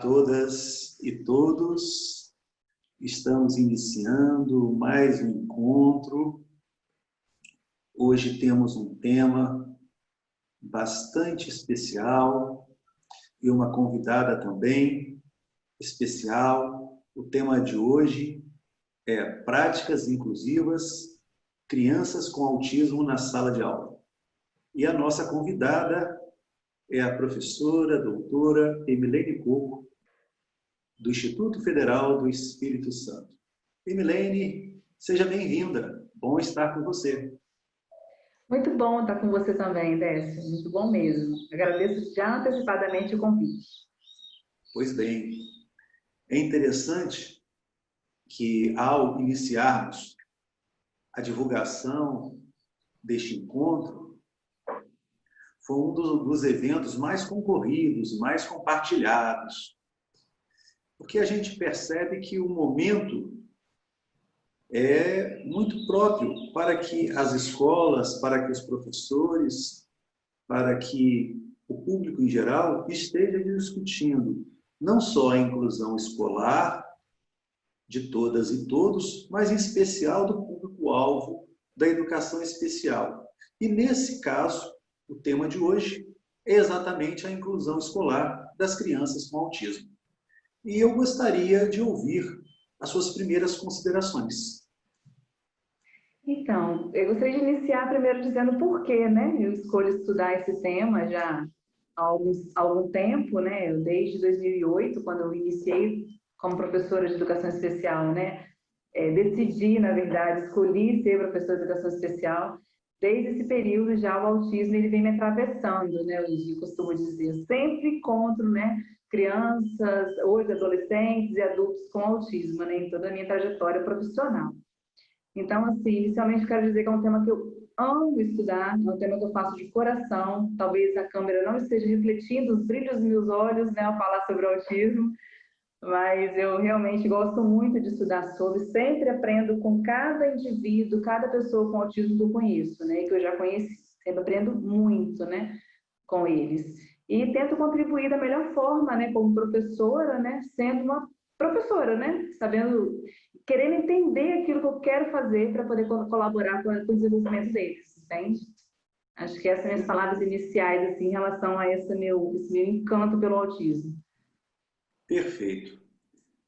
todas e todos, estamos iniciando mais um encontro. Hoje temos um tema bastante especial e uma convidada também especial. O tema de hoje é práticas inclusivas, crianças com autismo na sala de aula. E a nossa convidada é a professora, doutora Emilene Coco, do Instituto Federal do Espírito Santo. Emilene, seja bem-vinda. Bom estar com você. Muito bom estar com você também, Décio. Muito bom mesmo. Agradeço já antecipadamente o convite. Pois bem, é interessante que ao iniciarmos a divulgação deste encontro, foi um dos eventos mais concorridos, mais compartilhados, porque a gente percebe que o momento é muito próprio para que as escolas, para que os professores, para que o público em geral esteja discutindo não só a inclusão escolar de todas e todos, mas em especial do público-alvo da educação especial. E nesse caso, o tema de hoje é exatamente a inclusão escolar das crianças com autismo. E eu gostaria de ouvir as suas primeiras considerações. Então, eu gostaria de iniciar primeiro dizendo por quê, né? Eu escolho estudar esse tema já há algum tempo, né? Desde 2008, quando eu iniciei como professora de educação especial, né? Decidi, na verdade, escolhi ser professora de educação especial. Desde esse período já o autismo ele vem me atravessando, né? Eu costumo dizer, eu sempre encontro, né? Crianças, hoje adolescentes e adultos com autismo, né? Em toda a minha trajetória profissional. Então, assim, inicialmente quero dizer que é um tema que eu amo estudar, é um tema que eu faço de coração. Talvez a câmera não esteja refletindo os brilhos dos meus olhos, né? Ao falar sobre o autismo, mas eu realmente gosto muito de estudar sobre, sempre aprendo com cada indivíduo, cada pessoa com autismo que eu conheço, né, que eu já conheci, sempre aprendo muito, né, com eles. E tento contribuir da melhor forma, né, como professora, né, sendo uma professora, né, sabendo, querendo entender aquilo que eu quero fazer para poder colaborar com o desenvolvimento deles, entende? Acho que essas são as palavras iniciais, assim, em relação a esse meu encanto pelo autismo. Perfeito.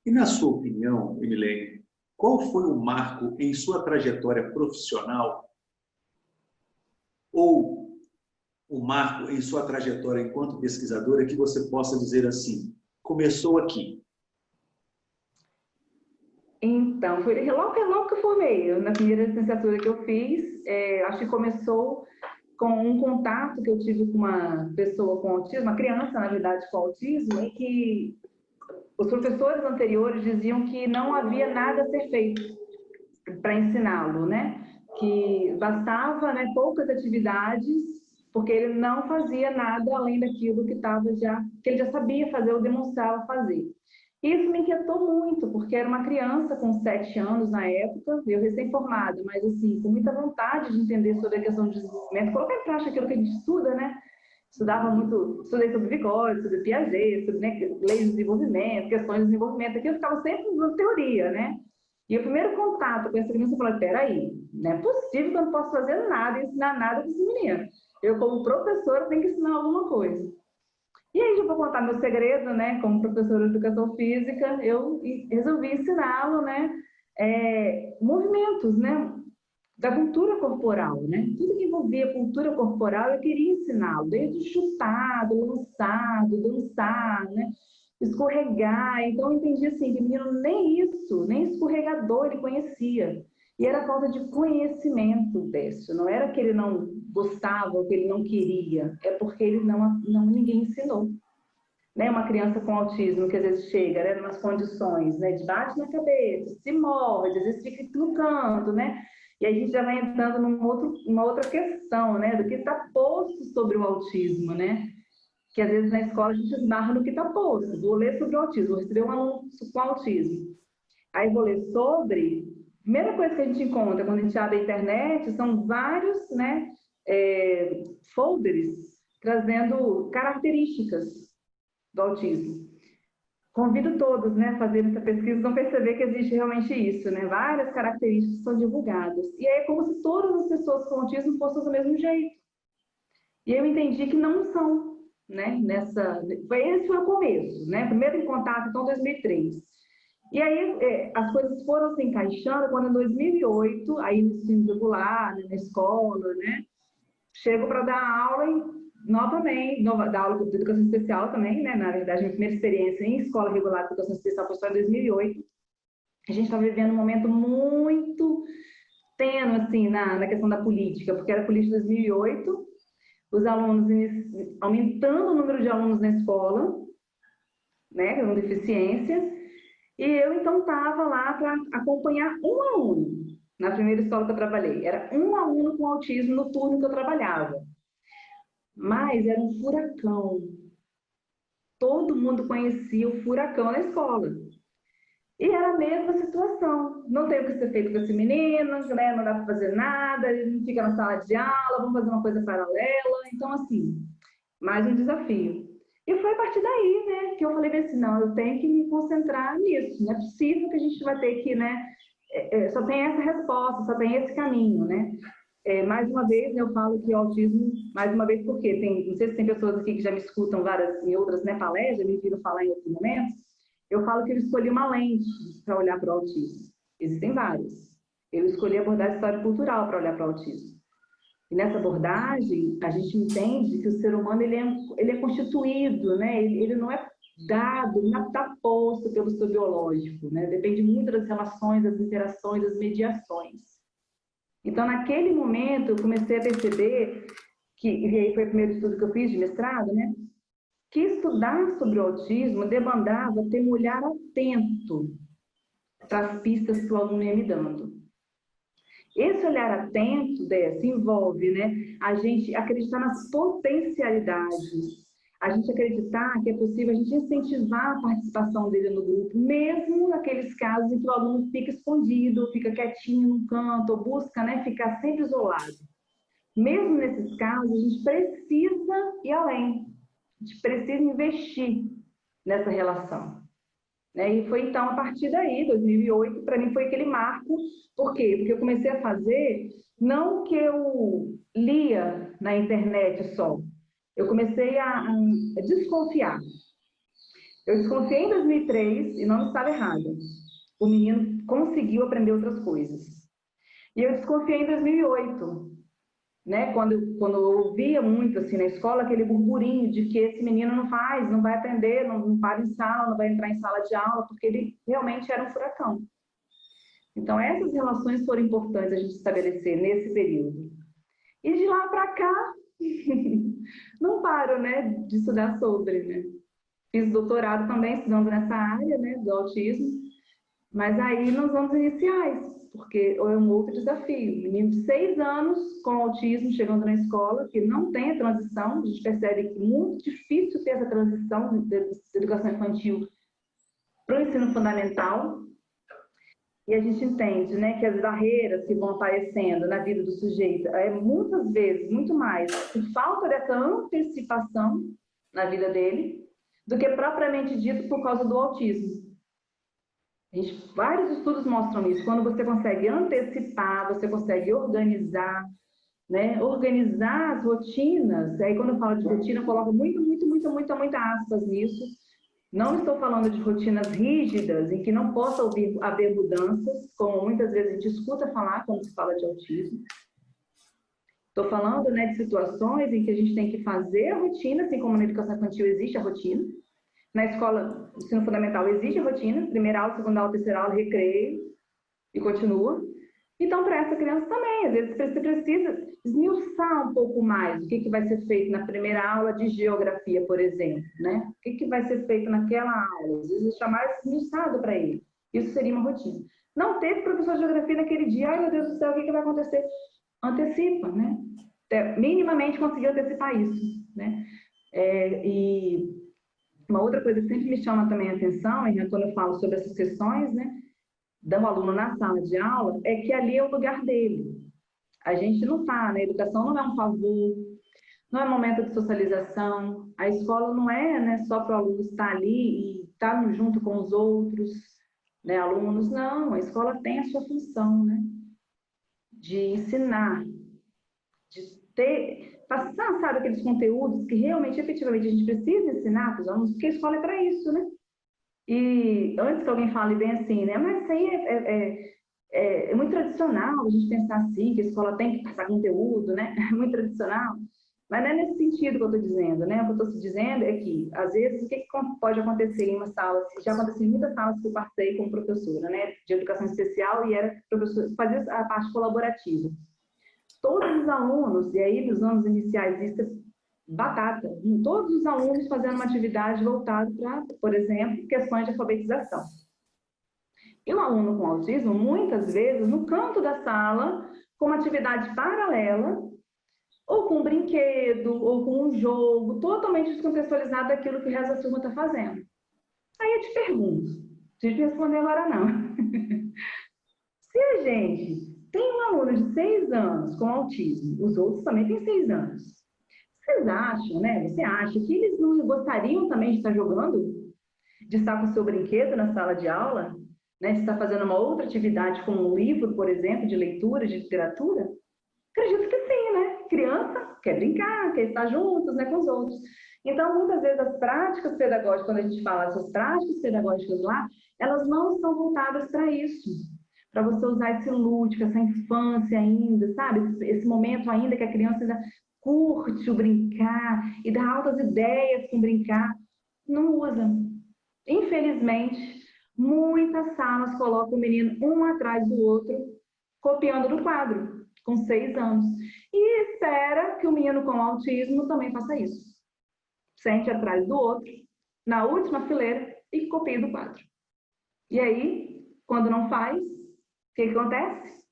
E na sua opinião, Emilene, qual foi o marco em sua trajetória profissional ou o marco em sua trajetória enquanto pesquisadora que você possa dizer assim, começou aqui? Então, foi logo que eu formei, na primeira licenciatura que eu fiz, acho que começou com um contato que eu tive com uma pessoa com autismo, uma criança, na verdade, com autismo, e que os professores anteriores diziam que não havia nada a ser feito para ensiná-lo, né? Que bastava, né, poucas atividades, porque ele não fazia nada além daquilo que ele já sabia fazer ou demonstrava fazer. Isso me inquietou muito, porque era uma criança com 7 anos na época, eu recém-formada, mas assim, com muita vontade de entender sobre a questão de desenvolvimento, colocar em prática aquilo que a gente estuda, né? Estudei sobre Vygotsky, sobre Piaget, sobre, né, leis de desenvolvimento, questões de desenvolvimento, aqui eu ficava sempre na teoria, né? E o primeiro contato com essa criança, eu falei, peraí, não é possível que eu não posso fazer nada, ensinar nada para esse menino. Eu, como professora, tenho que ensinar alguma coisa. E aí, já vou contar meu segredo, né? Como professora de educação física, eu resolvi ensiná-lo, né? Movimentos, né? Da cultura corporal, né? Tudo que envolvia cultura corporal, eu queria ensiná-lo, desde chutado, lançado, dançar, né? Escorregar. Então, eu entendi assim, que o menino nem isso, nem escorregador ele conhecia. E era falta de conhecimento desse. Não era que ele não gostava ou que ele não queria, é porque ele ninguém ensinou. Né? Uma criança com autismo que às vezes chega, né, em umas condições, né, de bate na cabeça, se morde, às vezes fica no canto, né? E aí a gente já vai entrando numa outra questão, né, do que está posto sobre o autismo, né? Que às vezes na escola a gente esbarra no que está posto. Vou ler sobre o autismo, vou receber um aluno com autismo. Aí vou ler sobre. A primeira coisa que a gente encontra quando a gente abre a internet são vários, né, folders trazendo características do autismo. convido todos, né, a fazerem essa pesquisa, vão perceber que existe realmente isso, né? Várias características são divulgadas. E aí é como se todas as pessoas com autismo fossem do mesmo jeito. E eu entendi que não são, né? Esse foi o começo, né? Primeiro em contato, então, em 2003. E aí as coisas foram se encaixando quando, em 2008, aí no ensino regular, né, na escola, né? Chego para dar aula novamente, dar aula de educação especial também, né? Na verdade, minha primeira experiência em escola regular de educação especial foi só em 2008. A gente está vivendo um momento muito tênue, assim, na questão da política, porque era política de 2008, os alunos aumentando o número de alunos na escola, né, com deficiência, e eu, então, estava lá para acompanhar um aluno na primeira escola que eu trabalhei. Era um aluno com autismo no turno que eu trabalhava. Mas era um furacão. Todo mundo conhecia o furacão na escola. E era a mesma situação. Não tem o que ser feito com esse menino, né? Não dá para fazer nada, ele não fica na sala de aula, vamos fazer uma coisa paralela. Então, assim, mais um desafio. E foi a partir daí, né, que eu falei assim, não, eu tenho que me concentrar nisso. Não é possível que a gente vai ter que, né, só tem essa resposta, só tem esse caminho, né? Mais uma vez, eu falo que o autismo, mais uma vez, porque não sei se tem pessoas aqui que já me escutam em outras, né, palestras, me viram falar em outros momentos, eu falo que eu escolhi uma lente para olhar para o autismo. Existem várias. Eu escolhi abordar a história cultural para olhar para o autismo. E nessa abordagem, a gente entende que o ser humano ele é constituído, né? Ele não é dado, não está posto pelo seu biológico, né? Depende muito das relações, das interações, das mediações. Então, naquele momento, eu comecei a perceber e aí foi o primeiro estudo que eu fiz de mestrado, né? Que estudar sobre o autismo demandava ter um olhar atento para as pistas que o aluno ia me dando. Esse olhar atento, Décia, envolve, né, a gente acreditar nas potencialidades, a gente acreditar que é possível a gente incentivar a participação dele no grupo, mesmo naqueles casos em que o aluno fica escondido, fica quietinho num canto, ou busca, né, ficar sempre isolado. Mesmo nesses casos, a gente precisa ir além, a gente precisa investir nessa relação. E foi, então, a partir daí, 2008, para mim foi aquele marco. Por quê? Porque eu comecei a fazer, não que eu lia na internet só, eu comecei a desconfiar. Eu desconfiei em 2003 e não estava errada. O menino conseguiu aprender outras coisas. E eu desconfiei em 2008, né? Quando eu ouvia muito assim na escola aquele burburinho de que esse menino não vai aprender, não para em sala, não vai entrar em sala de aula, porque ele realmente era um furacão. Então essas relações foram importantes a gente estabelecer nesse período. E de lá para cá não paro, né, de estudar sobre, né? Fiz doutorado também estudando nessa área, né, do autismo, mas aí nos anos iniciais, porque é um outro desafio. Menino de 6 anos com autismo chegando na escola, que não tem a transição, a gente percebe que é muito difícil ter essa transição de educação infantil para o ensino fundamental. E a gente entende, né, que as barreiras que vão aparecendo na vida do sujeito muitas vezes, muito mais, por falta dessa antecipação na vida dele, do que propriamente dito por causa do autismo. Vários estudos mostram isso. Quando você consegue antecipar, você consegue organizar, né? Organizar as rotinas. Aí, quando eu falo de rotina, eu coloco muita aspas nisso. Não estou falando de rotinas rígidas, em que não possa haver mudanças, como muitas vezes a gente escuta falar quando se fala de autismo. Estou falando, né, de situações em que a gente tem que fazer a rotina, assim como na educação infantil existe a rotina. Na escola, ensino fundamental, existe a rotina, primeira aula, segunda aula, terceira aula, recreio, e continua. Então, para essa criança também, às vezes você precisa esmiuçar um pouco mais o que vai ser feito na primeira aula de geografia, por exemplo, né? O que vai ser feito naquela aula, às vezes chamar esmiuçado para ele. Isso seria uma rotina. Não teve professor de geografia naquele dia, ai meu Deus do céu, o que vai acontecer? Antecipa, né? Minimamente conseguir antecipar isso, né? E uma outra coisa que sempre me chama também a atenção, quando eu falo sobre essas questões, né, do aluno na sala de aula, é que ali é o lugar dele. A gente não está, né? A educação não é um favor, não é um momento de socialização. A escola não é, né, só para o aluno estar ali estar junto com os outros, né, alunos. Não, a escola tem a sua função, né, de ensinar, de passar, sabe, aqueles conteúdos que realmente, efetivamente, a gente precisa ensinar para os alunos, porque a escola é para isso, né? E antes que alguém fale bem assim, né, mas isso aí é muito tradicional a gente pensar assim, que a escola tem que passar conteúdo, né? É muito tradicional. Mas não é nesse sentido que eu estou dizendo, né? O que eu estou dizendo é que, às vezes, o que pode acontecer em uma sala, já aconteceu em muitas salas que eu passei como professora, né? De educação especial, e era professora, fazia a parte colaborativa. Todos os alunos, e aí nos anos iniciais, isso é batata, todos os alunos fazendo uma atividade voltada para, por exemplo, questões de alfabetização. E o aluno com autismo, muitas vezes, no canto da sala, com uma atividade paralela, ou com um brinquedo, ou com um jogo, totalmente descontextualizado daquilo que o resto da turma está fazendo. Aí eu te pergunto, não preciso responder agora não. Se a gente tem um aluno de 6 anos com autismo, os outros também têm 6 anos, vocês acham, né? Você acha que eles não gostariam também de estar jogando? De estar com o seu brinquedo na sala de aula? Né? De estar fazendo uma outra atividade, como um livro, por exemplo, de leitura, de literatura? Acredito que sim, né? Criança quer brincar, quer estar juntos, né, com os outros. Então, muitas vezes, as práticas pedagógicas, quando a gente fala essas práticas pedagógicas lá, elas não estão voltadas para isso. Para você usar esse lúdico, essa infância ainda, sabe? Esse momento ainda que a criança ainda curte o brincar e dá altas ideias com brincar. Não usa. Infelizmente, muitas salas colocam o menino um atrás do outro, copiando do quadro, com 6 anos. E espera que o menino com autismo também faça isso. Sente atrás do outro, na última fileira, e copia do quadro. E aí, quando não faz, o que acontece?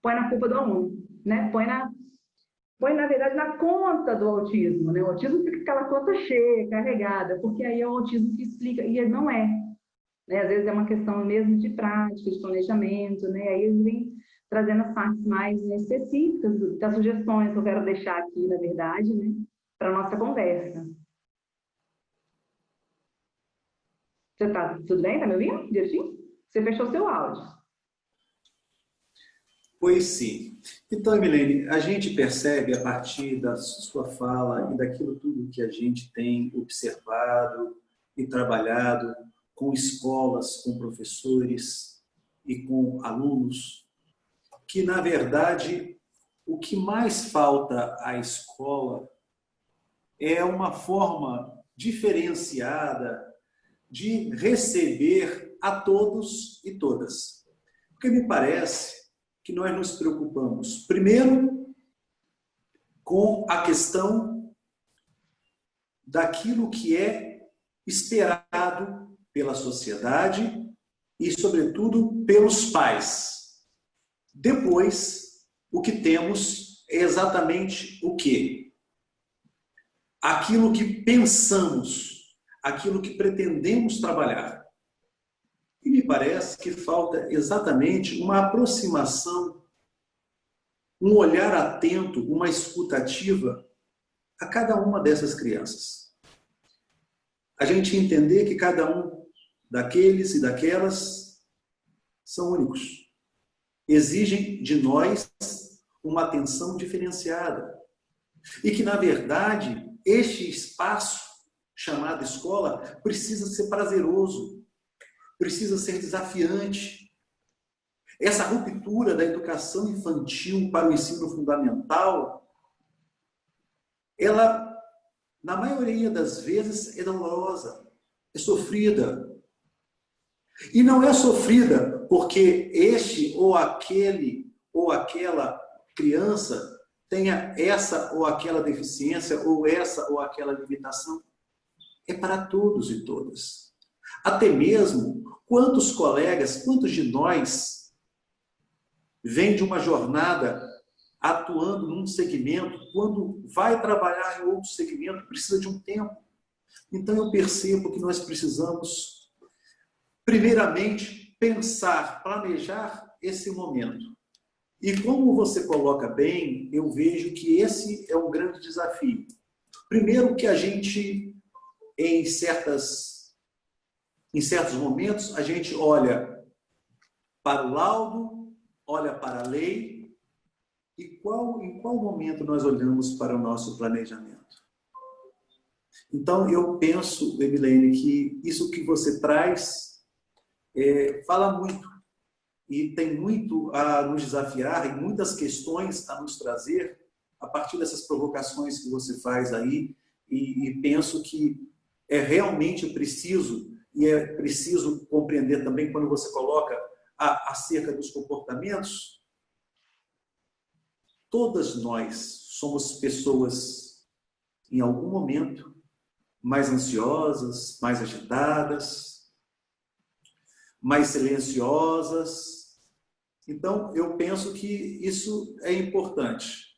Põe na culpa do aluno, né? Põe, na verdade, na conta do autismo, né? O autismo fica aquela conta cheia, carregada, porque aí é o autismo que explica, e ele não é. Né? Às vezes é uma questão mesmo de prática, de planejamento, né? Aí eles vêm trazendo as partes mais, né, específicas das sugestões que eu quero deixar aqui, na verdade, né, para a nossa conversa. Você tá tudo bem? Tá me ouvindo direitinho? Você fechou seu áudio. Pois sim. Então, Emilene, a gente percebe a partir da sua fala e daquilo tudo que a gente tem observado e trabalhado com escolas, com professores e com alunos, que, na verdade, o que mais falta à escola é uma forma diferenciada de receber a todos e todas. Porque me parece que nós nos preocupamos, primeiro, com a questão daquilo que é esperado pela sociedade e, sobretudo, pelos pais. Depois, o que temos é exatamente o quê? Aquilo que pensamos, aquilo que pretendemos trabalhar. E me parece que falta exatamente uma aproximação, um olhar atento, uma escuta ativa a cada uma dessas crianças. A gente entender que cada um daqueles e daquelas são únicos. Exigem de nós uma atenção diferenciada. E que, na verdade, este espaço chamado escola precisa ser prazeroso, precisa ser desafiante. Essa ruptura da educação infantil para o ensino fundamental, ela, na maioria das vezes, é dolorosa, é sofrida. E não é sofrida porque este ou aquele ou aquela criança tenha essa ou aquela deficiência ou essa ou aquela limitação. É para todos e todas. Até mesmo, quantos colegas, quantos de nós vêm de uma jornada atuando num segmento, quando vai trabalhar em outro segmento, precisa de um tempo. Então eu percebo que nós precisamos, primeiramente, pensar, planejar esse momento. E como você coloca bem, eu vejo que esse é um grande desafio. Primeiro que a gente, em certas Em certos momentos, a gente olha para o laudo, olha para a lei, e em qual momento nós olhamos para o nosso planejamento? Então, eu penso, Emilene, que isso que você traz fala muito e tem muito a nos desafiar e muitas questões a nos trazer a partir dessas provocações que você faz aí, e penso que é realmente preciso, e é preciso compreender também quando você coloca acerca dos comportamentos. Todas nós somos pessoas, em algum momento, mais ansiosas, mais agitadas, mais silenciosas. Então, eu penso que isso é importante.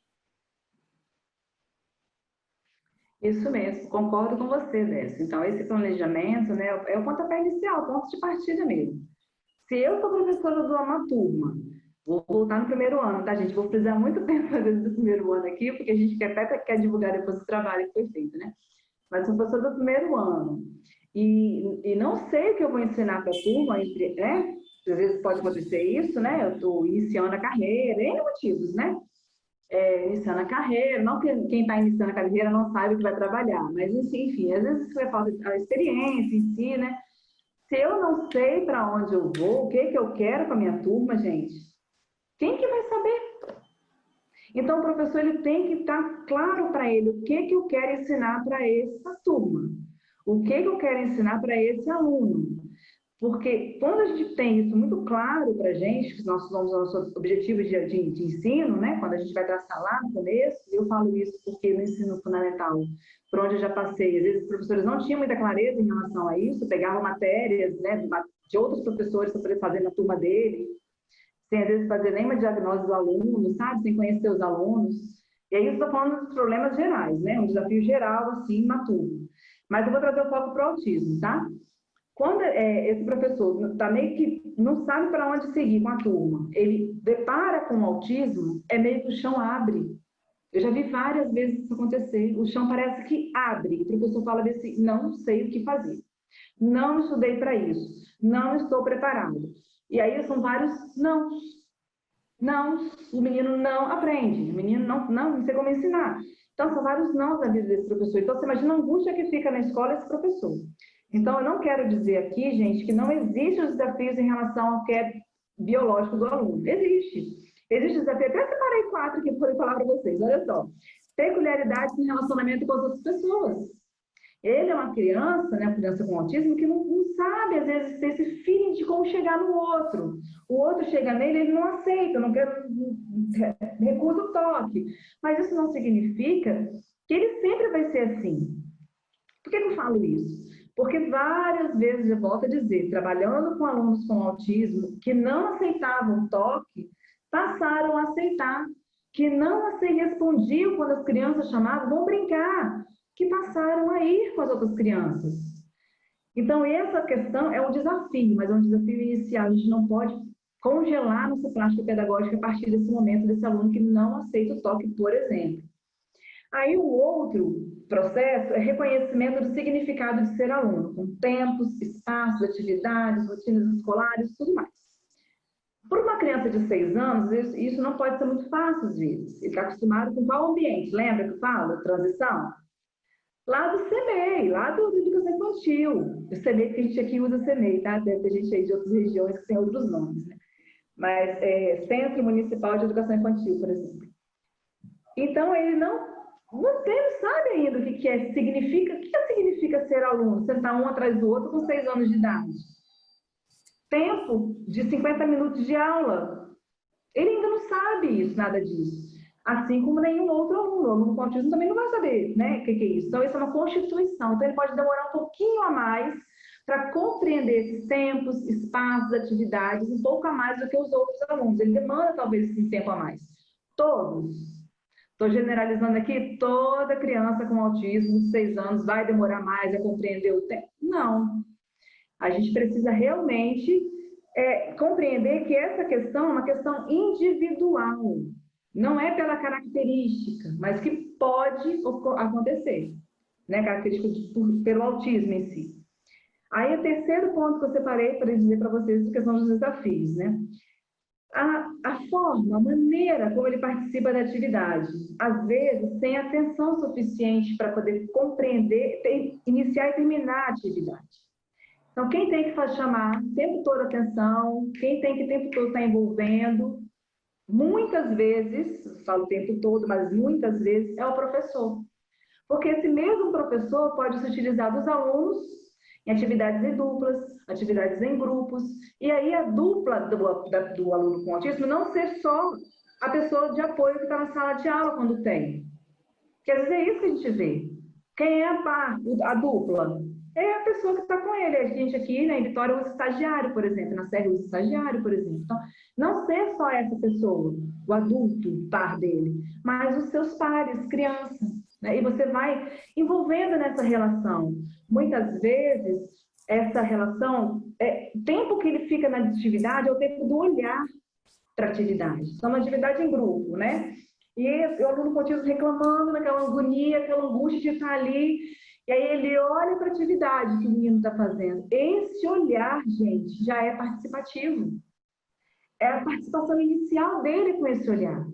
Isso mesmo, concordo com você, Décio. Então, esse planejamento, né, é o pontapé inicial, o ponto de partida mesmo. Se eu sou professora de uma turma, vou voltar no primeiro ano, tá, gente? Vou precisar muito tempo fazer do primeiro ano aqui, porque a gente até quer divulgar depois o trabalho que foi feito, né? Mas sou professora do primeiro ano. E não sei o que eu vou ensinar para a turma, né? Às vezes pode acontecer isso, né? Eu estou iniciando a carreira, N motivos, né? Iniciando a carreira, não que quem está iniciando a carreira não sabe o que vai trabalhar, mas enfim, às vezes isso é falta de experiência em si, né? Se eu não sei para onde eu vou, o que eu quero com a minha turma, gente, quem que vai saber? Então, o professor ele tem que estar claro para ele o que eu quero ensinar para essa turma, o que eu quero ensinar para esse aluno. Porque quando a gente tem isso muito claro para a gente, que nós somos nossos objetivos de ensino, né? Quando a gente vai traçar lá no começo, eu falo isso porque no ensino fundamental, por onde eu já passei, às vezes os professores não tinham muita clareza em relação a isso, pegavam matérias, né, de outros professores para poder fazer na turma dele, sem às vezes fazer nem uma diagnose do aluno, sabe? Sem conhecer os alunos. E aí eu estou falando dos problemas gerais, né? Um desafio geral, assim, na turma. Mas eu vou trazer o foco para o autismo, tá? Quando esse professor tá meio que não sabe para onde seguir com a turma, ele depara com o autismo, é meio que o chão abre. Eu já vi várias vezes isso acontecer. O chão parece que abre. O professor fala assim, não sei o que fazer. Não estudei para isso. Não estou preparado. E aí são vários não. Não, o menino não aprende. O menino não sei como ensinar. Então, são vários não na vida desse professor. Então, você imagina a angústia que fica na escola esse professor. Então, eu não quero dizer aqui, gente, que não existem os desafios em relação ao que é biológico do aluno. Existe. Existe desafio. Até separei 4 que eu vou falar para vocês. Olha só. Peculiaridades em relacionamento com as outras pessoas. Ele é uma criança, né, uma criança com autismo, que não sabe, às vezes, ter esse feeling de como chegar no outro. O outro chega nele, ele não aceita, não quer, recusa o toque. Mas isso não significa que ele sempre vai ser assim. Por que eu falo isso? Porque várias vezes, eu volto a dizer, trabalhando com alunos com autismo que não aceitavam o toque, passaram a aceitar, que não se respondiam quando as crianças chamavam, vão brincar, que passaram a ir com as outras crianças. Então, essa questão é um desafio, mas é um desafio inicial. A gente não pode congelar nossa prática pedagógica a partir desse momento, desse aluno que não aceita o toque, por exemplo. Aí, o outro processo é reconhecimento do significado de ser aluno, com tempos, espaços, atividades, rotinas escolares, tudo mais. Para uma criança de 6 anos, isso não pode ser muito fácil, às vezes. Ele está acostumado com qual ambiente? Lembra que eu falo? Transição? Lá do CEMEI, lá do Educação Infantil. O CEMEI, que a gente aqui usa CEMEI, tá? Deve ter gente aí de outras regiões que tem outros nomes, né? Mas Centro Municipal de Educação Infantil, por exemplo. Então, ele não sabe ainda o que significa ser aluno, sentar um atrás do outro com 6 anos de idade. Tempo de 50 minutos de aula. Ele ainda não sabe isso, nada disso. Assim como nenhum outro aluno. O aluno com autismo também não vai saber, né, o que é isso. Então, isso é uma constituição. Então, ele pode demorar um pouquinho a mais para compreender esses tempos, espaços, atividades, um pouco a mais do que os outros alunos. Ele demanda, talvez, esse tempo a mais. Todos. Estou generalizando aqui, toda criança com autismo de 6 anos vai demorar mais a compreender o tempo? Não. A gente precisa realmente compreender que essa questão é uma questão individual. Não é pela característica, mas que pode acontecer, né? Característica pelo autismo em si. Aí, o terceiro ponto que eu separei para dizer para vocês a questão dos desafios, né? A forma, a maneira como ele participa da atividade, às vezes sem atenção suficiente para poder compreender, iniciar e terminar a atividade. Então, quem tem que chamar o tempo todo a atenção, quem tem que o tempo todo estar envolvendo, muitas vezes, falo o tempo todo, mas muitas vezes, é o professor. Porque esse mesmo professor pode se utilizar dos alunos em atividades em duplas, atividades em grupos, e aí a dupla do aluno com autismo não ser só a pessoa de apoio que está na sala de aula quando tem. Quer dizer, é isso que a gente vê. Quem é a dupla? É a pessoa que está com ele. A gente aqui, né, em Vitória, usa estagiário, por exemplo. Na série usa estagiário, por exemplo. Então, não ser só essa pessoa, o adulto, par dele, mas os seus pares, crianças. Né? E você vai envolvendo nessa relação. Muitas vezes, essa relação, o tempo que ele fica na atividade é o tempo do olhar para a atividade. Então, uma atividade em grupo, né? E o aluno com autismo reclamando naquela agonia, aquela angústia de estar ali. E aí ele olha para a atividade que o menino está fazendo. Esse olhar, gente, já é participativo. É a participação inicial dele com esse olhar.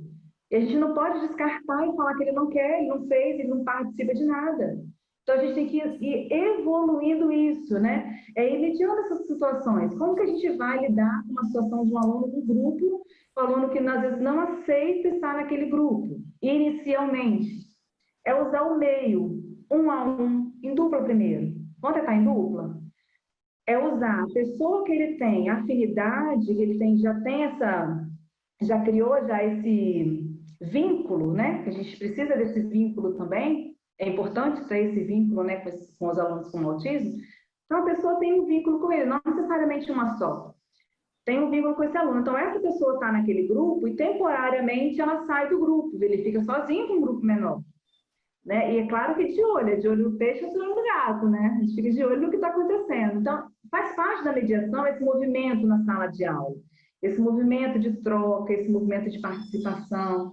E a gente não pode descartar e falar que ele não quer, ele não fez, ele não participa de nada. Então, a gente tem que ir evoluindo isso, né? Ir mediando essas situações. Como que a gente vai lidar com uma situação de um aluno do grupo, um aluno que, às vezes, não aceita estar naquele grupo, inicialmente? É usar o meio, um a um, em dupla primeiro. Vamos tentar em dupla? É usar a pessoa que ele tem, a afinidade, que ele tem, já criou esse vínculo, né? Que a gente precisa desse vínculo também. É importante ter esse vínculo, né, com os alunos com autismo. Então, a pessoa tem um vínculo com ele, não necessariamente uma só. Tem um vínculo com esse aluno. Então, essa pessoa está naquele grupo e, temporariamente, ela sai do grupo. Ele fica sozinho com um grupo menor. Né? E é claro que de olho no peixe, de olho no gato, né? A gente fica de olho no que está acontecendo. Então, faz parte da mediação esse movimento na sala de aula. Esse movimento de troca, esse movimento de participação.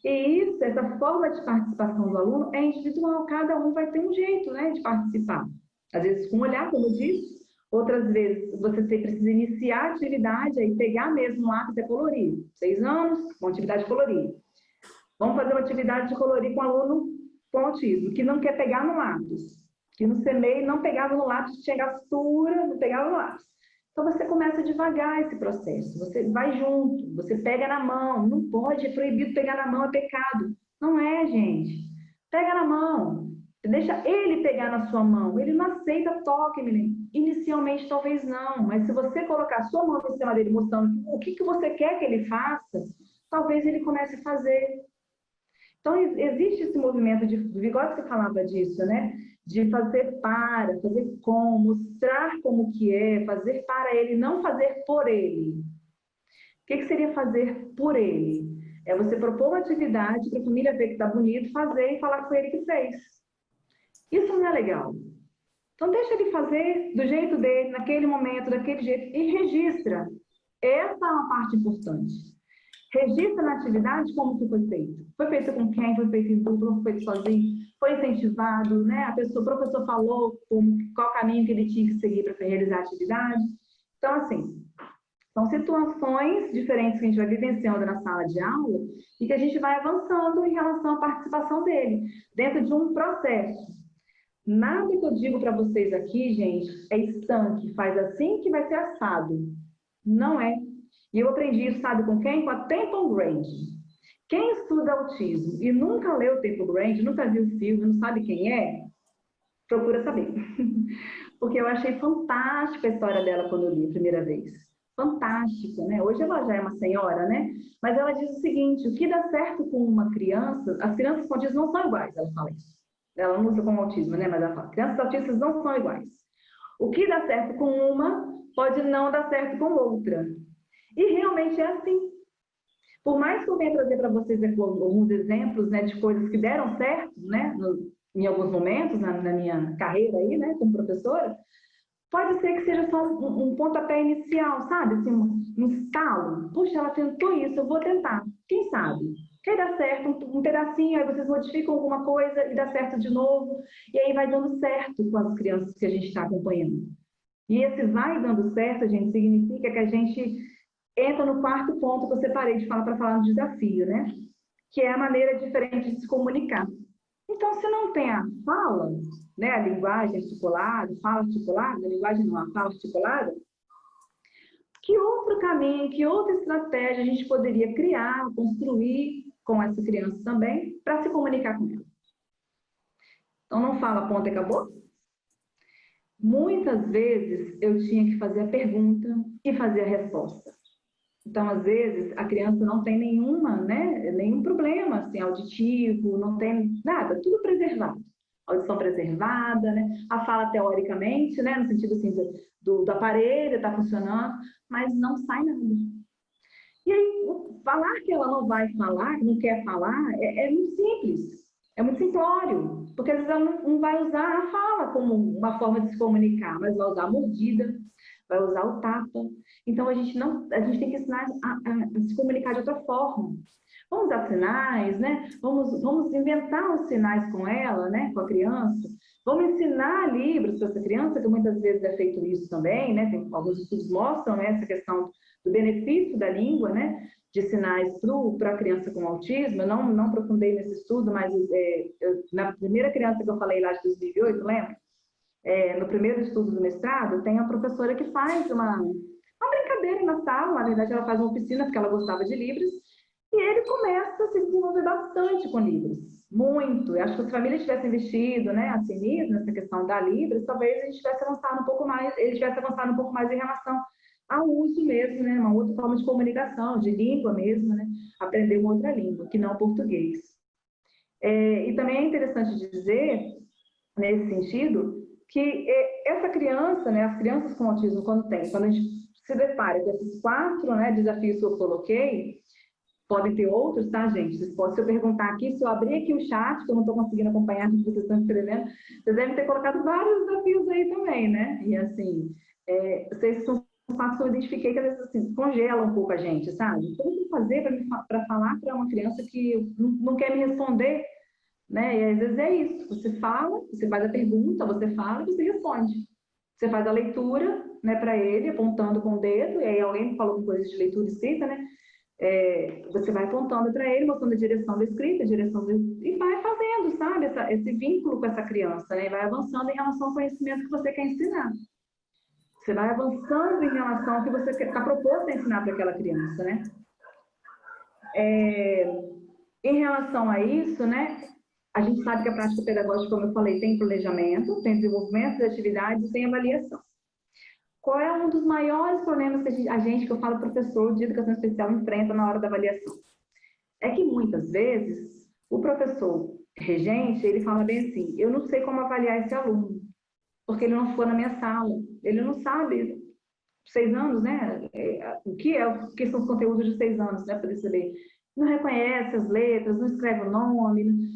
E isso, essa forma de participação do aluno é individual, cada um vai ter um jeito, né, de participar. Às vezes com um olhar, como eu disse, outras vezes você precisa iniciar a atividade, aí pegar mesmo um lápis e colorir. 6 anos, uma atividade colorida. Vamos fazer uma atividade de colorir com um aluno com autismo, que não quer pegar no lápis, que no CMEI não pegava no lápis, tinha gastura, não pegava no lápis. Então, você começa devagar esse processo, você vai junto, você pega na mão, não pode, é proibido pegar na mão, é pecado. Não é, gente. Pega na mão, deixa ele pegar na sua mão, ele não aceita toque, menino. Inicialmente, talvez não, mas se você colocar a sua mão em cima dele, mostrando o que você quer que ele faça, talvez ele comece a fazer. Então, existe esse movimento de igual que você falava disso, né? De fazer fazer com, mostrar como que é, fazer para ele, não fazer por ele. O que seria fazer por ele? É você propor uma atividade para a família ver que está bonito, fazer e falar com ele que fez. Isso não é legal. Então, deixa ele fazer do jeito dele, naquele momento, daquele jeito, e registra. Essa é uma parte importante. Registra na atividade como que foi feito. Foi feito com quem? Foi feito em dupla? Foi feito sozinho? Foi incentivado? Né? O professor falou qual caminho que ele tinha que seguir para realizar a atividade. Então, assim, são situações diferentes que a gente vai vivenciando na sala de aula e que a gente vai avançando em relação à participação dele, dentro de um processo. Nada que eu digo para vocês aqui, gente, é estanque, faz assim que vai ser assado. Não é. E eu aprendi isso, sabe com quem? Com a Temple Grandin. Quem estuda autismo e nunca leu Temple Grandin, nunca viu o filme, não sabe quem é, procura saber. Porque eu achei fantástica a história dela quando eu li a primeira vez. Fantástica, né? Hoje ela já é uma senhora, né? Mas ela diz o seguinte, o que dá certo com uma criança, as crianças com autismo não são iguais, ela fala isso. Ela não usa como autismo, né? Mas ela fala, crianças autistas não são iguais. O que dá certo com uma pode não dar certo com outra. E realmente é assim. Por mais que eu venha trazer para vocês alguns exemplos, né, de coisas que deram certo, né, em alguns momentos na minha carreira aí, né, como professora, pode ser que seja só um pontapé inicial, sabe? Assim, um estalo. Puxa, ela tentou isso, eu vou tentar. Quem sabe? Que aí dá certo, um pedacinho, aí vocês modificam alguma coisa e dá certo de novo. E aí vai dando certo com as crianças que a gente está acompanhando. E esse vai dando certo, gente, significa que a gente entra no quarto ponto que eu separei de falar para falar no desafio, né? Que é a maneira diferente de se comunicar. Então, se não tem a fala, né, a linguagem articulada, fala articulada, a linguagem não, a fala articulada, que outro caminho, que outra estratégia a gente poderia criar, construir com essa criança também, para se comunicar com ela? Então, não fala, ponto e acabou? Muitas vezes eu tinha que fazer a pergunta e fazer a resposta. Então, às vezes, a criança não tem nenhum problema assim, auditivo, não tem nada, tudo preservado. Audição preservada, né? A fala teoricamente, né? No sentido assim, do aparelho está funcionando, mas não sai nada. E aí, falar que ela não vai falar, que não quer falar, é muito simples, é muito simplório, porque às vezes ela não vai usar a fala como uma forma de se comunicar, mas vai usar a mordida, vai usar o tapa. Então a gente tem que ensinar a se comunicar de outra forma. Vamos usar sinais, né? Vamos inventar os sinais com ela, né? Com a criança. Vamos ensinar livros para essa criança, que muitas vezes é feito isso também, né? Alguns estudos mostram, né, essa questão do benefício da língua, né? De sinais para a criança com autismo. Eu não aprofundei nesse estudo, mas na primeira criança que eu falei lá de 2008, lembra? No primeiro estudo do mestrado, tem a professora que faz uma brincadeira na sala. Na verdade, ela faz uma oficina, porque ela gostava de livros, e ele começa a se desenvolver bastante com livros. Muito. Eu acho que se a família tivesse investido, né, assim, nessa questão da Libras, talvez a gente tivesse avançado um pouco mais, ele tivesse avançado um pouco mais em relação ao uso mesmo, né, uma outra forma de comunicação, de língua mesmo, né, aprender uma outra língua, que não o português. E também é interessante dizer, nesse sentido, que essa criança, né, as crianças com autismo, quando a gente se depara com esses 4, né, desafios que eu coloquei, podem ter outros, tá, gente? Se eu perguntar aqui, se eu abrir aqui o chat, que eu não estou conseguindo acompanhar o que vocês estão escrevendo, vocês devem ter colocado vários desafios aí também, né? E assim, vocês são fatos que eu identifiquei que às vezes assim, congela um pouco a gente, sabe? Como eu fazer para falar para uma criança que não quer me responder, né? E às vezes é isso, você fala, você faz a pergunta, você fala e você responde. Você faz a leitura, né, para ele, apontando com o dedo, e aí alguém falou com coisas de leitura escrita, né? Você vai apontando para ele, mostrando a direção da escrita, e vai fazendo, sabe, esse vínculo com essa criança, né? E vai avançando em relação ao conhecimento que você quer ensinar. Você vai avançando em relação ao que você está proposto a ensinar para aquela criança, né? Em relação a isso, né? A gente sabe que a prática pedagógica, como eu falei, tem planejamento, tem desenvolvimento de atividades e tem avaliação. Qual é um dos maiores problemas que a gente, que eu falo professor de educação especial, enfrenta na hora da avaliação? É que muitas vezes o professor regente, ele fala bem assim, eu não sei como avaliar esse aluno, porque ele não foi na minha sala, ele não sabe, 6 anos, né? O que são os conteúdos de 6 anos, né? Para saber. Não reconhece as letras, não escreve o nome.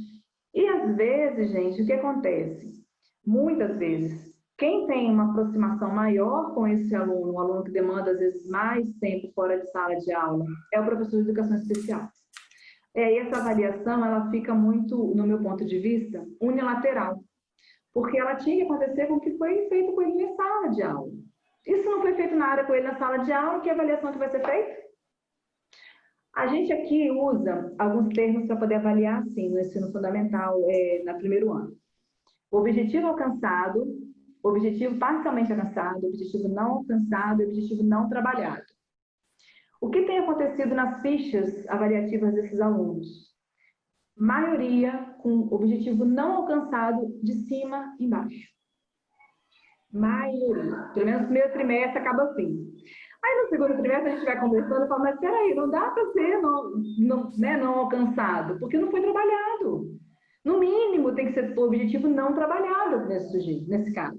E às vezes, gente, o que acontece? Muitas vezes, quem tem uma aproximação maior com esse aluno, um aluno que demanda às vezes mais tempo fora de sala de aula, é o professor de educação especial. E essa avaliação, ela fica muito, no meu ponto de vista, unilateral, porque ela tinha que acontecer com o que foi feito com ele na sala de aula. E se não foi feito nada com ele na sala de aula, que avaliação que vai ser feita? A gente aqui usa alguns termos para poder avaliar, assim, no ensino fundamental, no primeiro ano. Objetivo alcançado, objetivo parcialmente alcançado, objetivo não alcançado e objetivo não trabalhado. O que tem acontecido nas fichas avaliativas desses alunos? Maioria com objetivo não alcançado de cima embaixo. Maioria. Pelo menos no primeiro trimestre acaba assim. Aí no segundo trimestre a gente vai conversando e fala, mas peraí, não dá para ser não alcançado, porque não foi trabalhado. No mínimo tem que ser o objetivo não trabalhado nesse caso.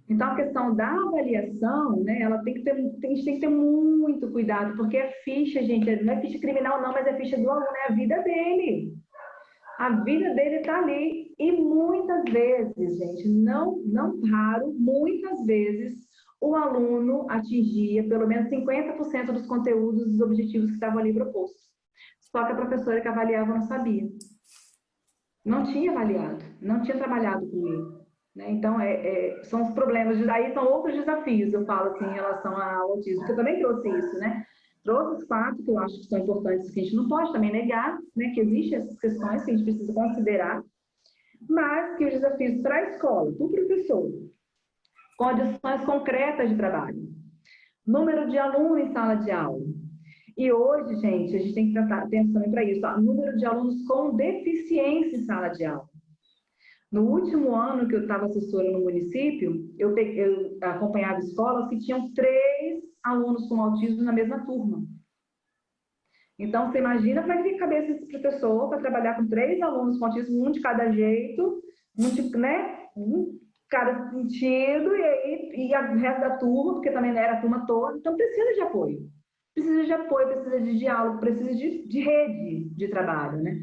Então a questão da avaliação, né, a gente tem que ter muito cuidado, porque a ficha, gente, não é ficha criminal não, mas é ficha do aluno, é a vida dele. A vida dele está ali. E muitas vezes, gente, não raro, muitas vezes, o aluno atingia pelo menos 50% dos conteúdos dos objetivos que estavam ali propostos. Só que a professora que avaliava não sabia. Não tinha avaliado, não tinha trabalhado com ele. né? Então, são os problemas, aí são outros desafios, eu falo assim, em relação ao autismo, porque eu também trouxe isso, né? Trouxe os fatos que eu acho que são importantes, que a gente não pode também negar, né? Que existem essas questões que a gente precisa considerar, mas que os desafios para a escola, para o professor, condições concretas de trabalho, número de alunos em sala de aula. E hoje, gente, a gente tem que tentar atenção também para isso, número de alunos com deficiência em sala de aula. No último ano que eu estava assessora no município, eu acompanhava escolas que tinham 3 alunos com autismo na mesma turma. Então, você imagina como é que tem a cabeça desse professor para trabalhar com 3 alunos com autismo, um de cada jeito, né? Cada sentido, e o resto da turma, porque também não era a turma toda, então precisa de apoio. Precisa de apoio, precisa de diálogo, precisa de rede de trabalho, né?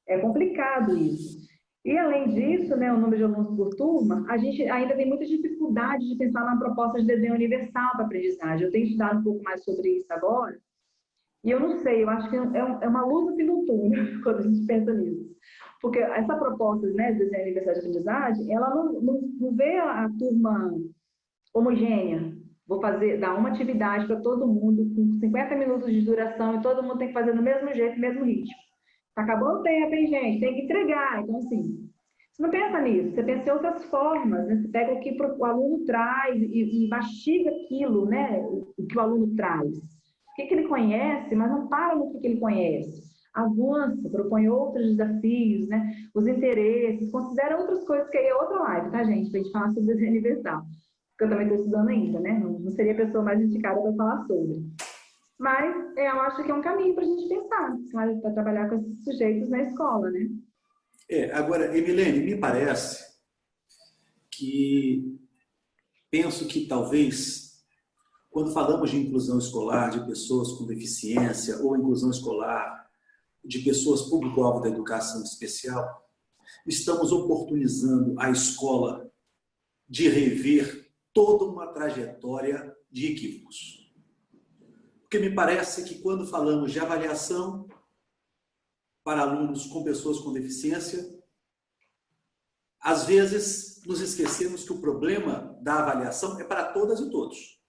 É complicado isso. E, além disso, né, o número de alunos por turma, a gente ainda tem muita dificuldade de pensar numa proposta de desenho universal para aprendizagem. Eu tenho estudado um pouco mais sobre isso agora, e eu não sei, eu acho que é uma luz no fim do túnel quando a gente pensa nisso. Porque essa proposta, né, de desenho universal de aprendizagem, ela não vê a turma homogênea. Vou dar uma atividade para todo mundo, com 50 minutos de duração, e todo mundo tem que fazer do mesmo jeito, no mesmo ritmo. Está acabando o tempo, hein, gente? Tem que entregar. Então, assim, você não pensa nisso, você pensa em outras formas, né? Você pega o que o aluno traz e mastiga aquilo, né? O que o aluno traz. O que ele conhece, mas não para no que ele conhece. Avança, propõe outros desafios, né? Os interesses, considera outras coisas, que aí é outra live, tá, gente? Para a gente falar sobre desenho universal. Porque eu também estou estudando ainda, né? Não seria a pessoa mais indicada para falar sobre. Mas eu acho que é um caminho para a gente pensar, sabe? Para trabalhar com esses sujeitos na escola, né? Agora, Emilene, me parece que penso que talvez, quando falamos de inclusão escolar de pessoas com deficiência ou inclusão escolar de pessoas público-alvo da educação especial, estamos oportunizando a escola de rever toda uma trajetória de equívocos. Porque me parece que quando falamos de avaliação para alunos com pessoas com deficiência, às vezes nos esquecemos que o problema da avaliação é para todas e todos.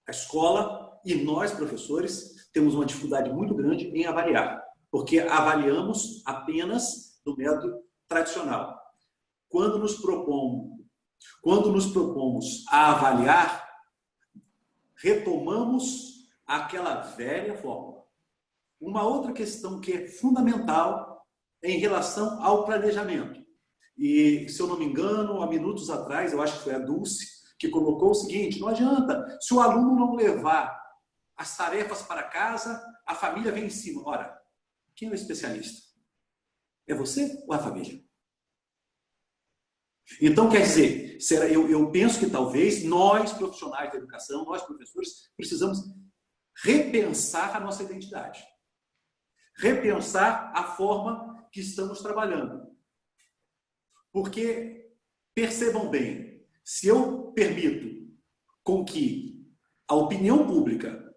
A escola e nós, professores, temos uma dificuldade muito grande em avaliar, porque avaliamos apenas do método tradicional. Quando nos propomos a avaliar, retomamos aquela velha fórmula. Uma outra questão que é fundamental é em relação ao planejamento. E, se eu não me engano, há minutos atrás, eu acho que foi a Dulce, que colocou o seguinte: não adianta, se o aluno não levar as tarefas para casa, a família vem em cima. Ora, quem é o especialista? É você ou a família? Então, quer dizer, eu penso que talvez nós, profissionais da educação, nós, professores, precisamos repensar a nossa identidade. Repensar a forma que estamos trabalhando. Porque, percebam bem, se eu permito com que a opinião pública,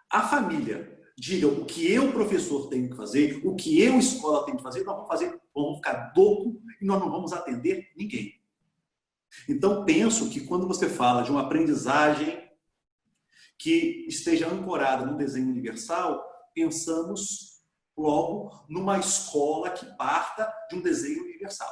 a família, diga o que eu, professor, tenho que fazer, o que eu, escola, tenho que fazer, nós vamos ficar loucos e nós não vamos atender ninguém. Então, penso que quando você fala de uma aprendizagem que esteja ancorada no desenho universal, pensamos logo numa escola que parta de um desenho universal.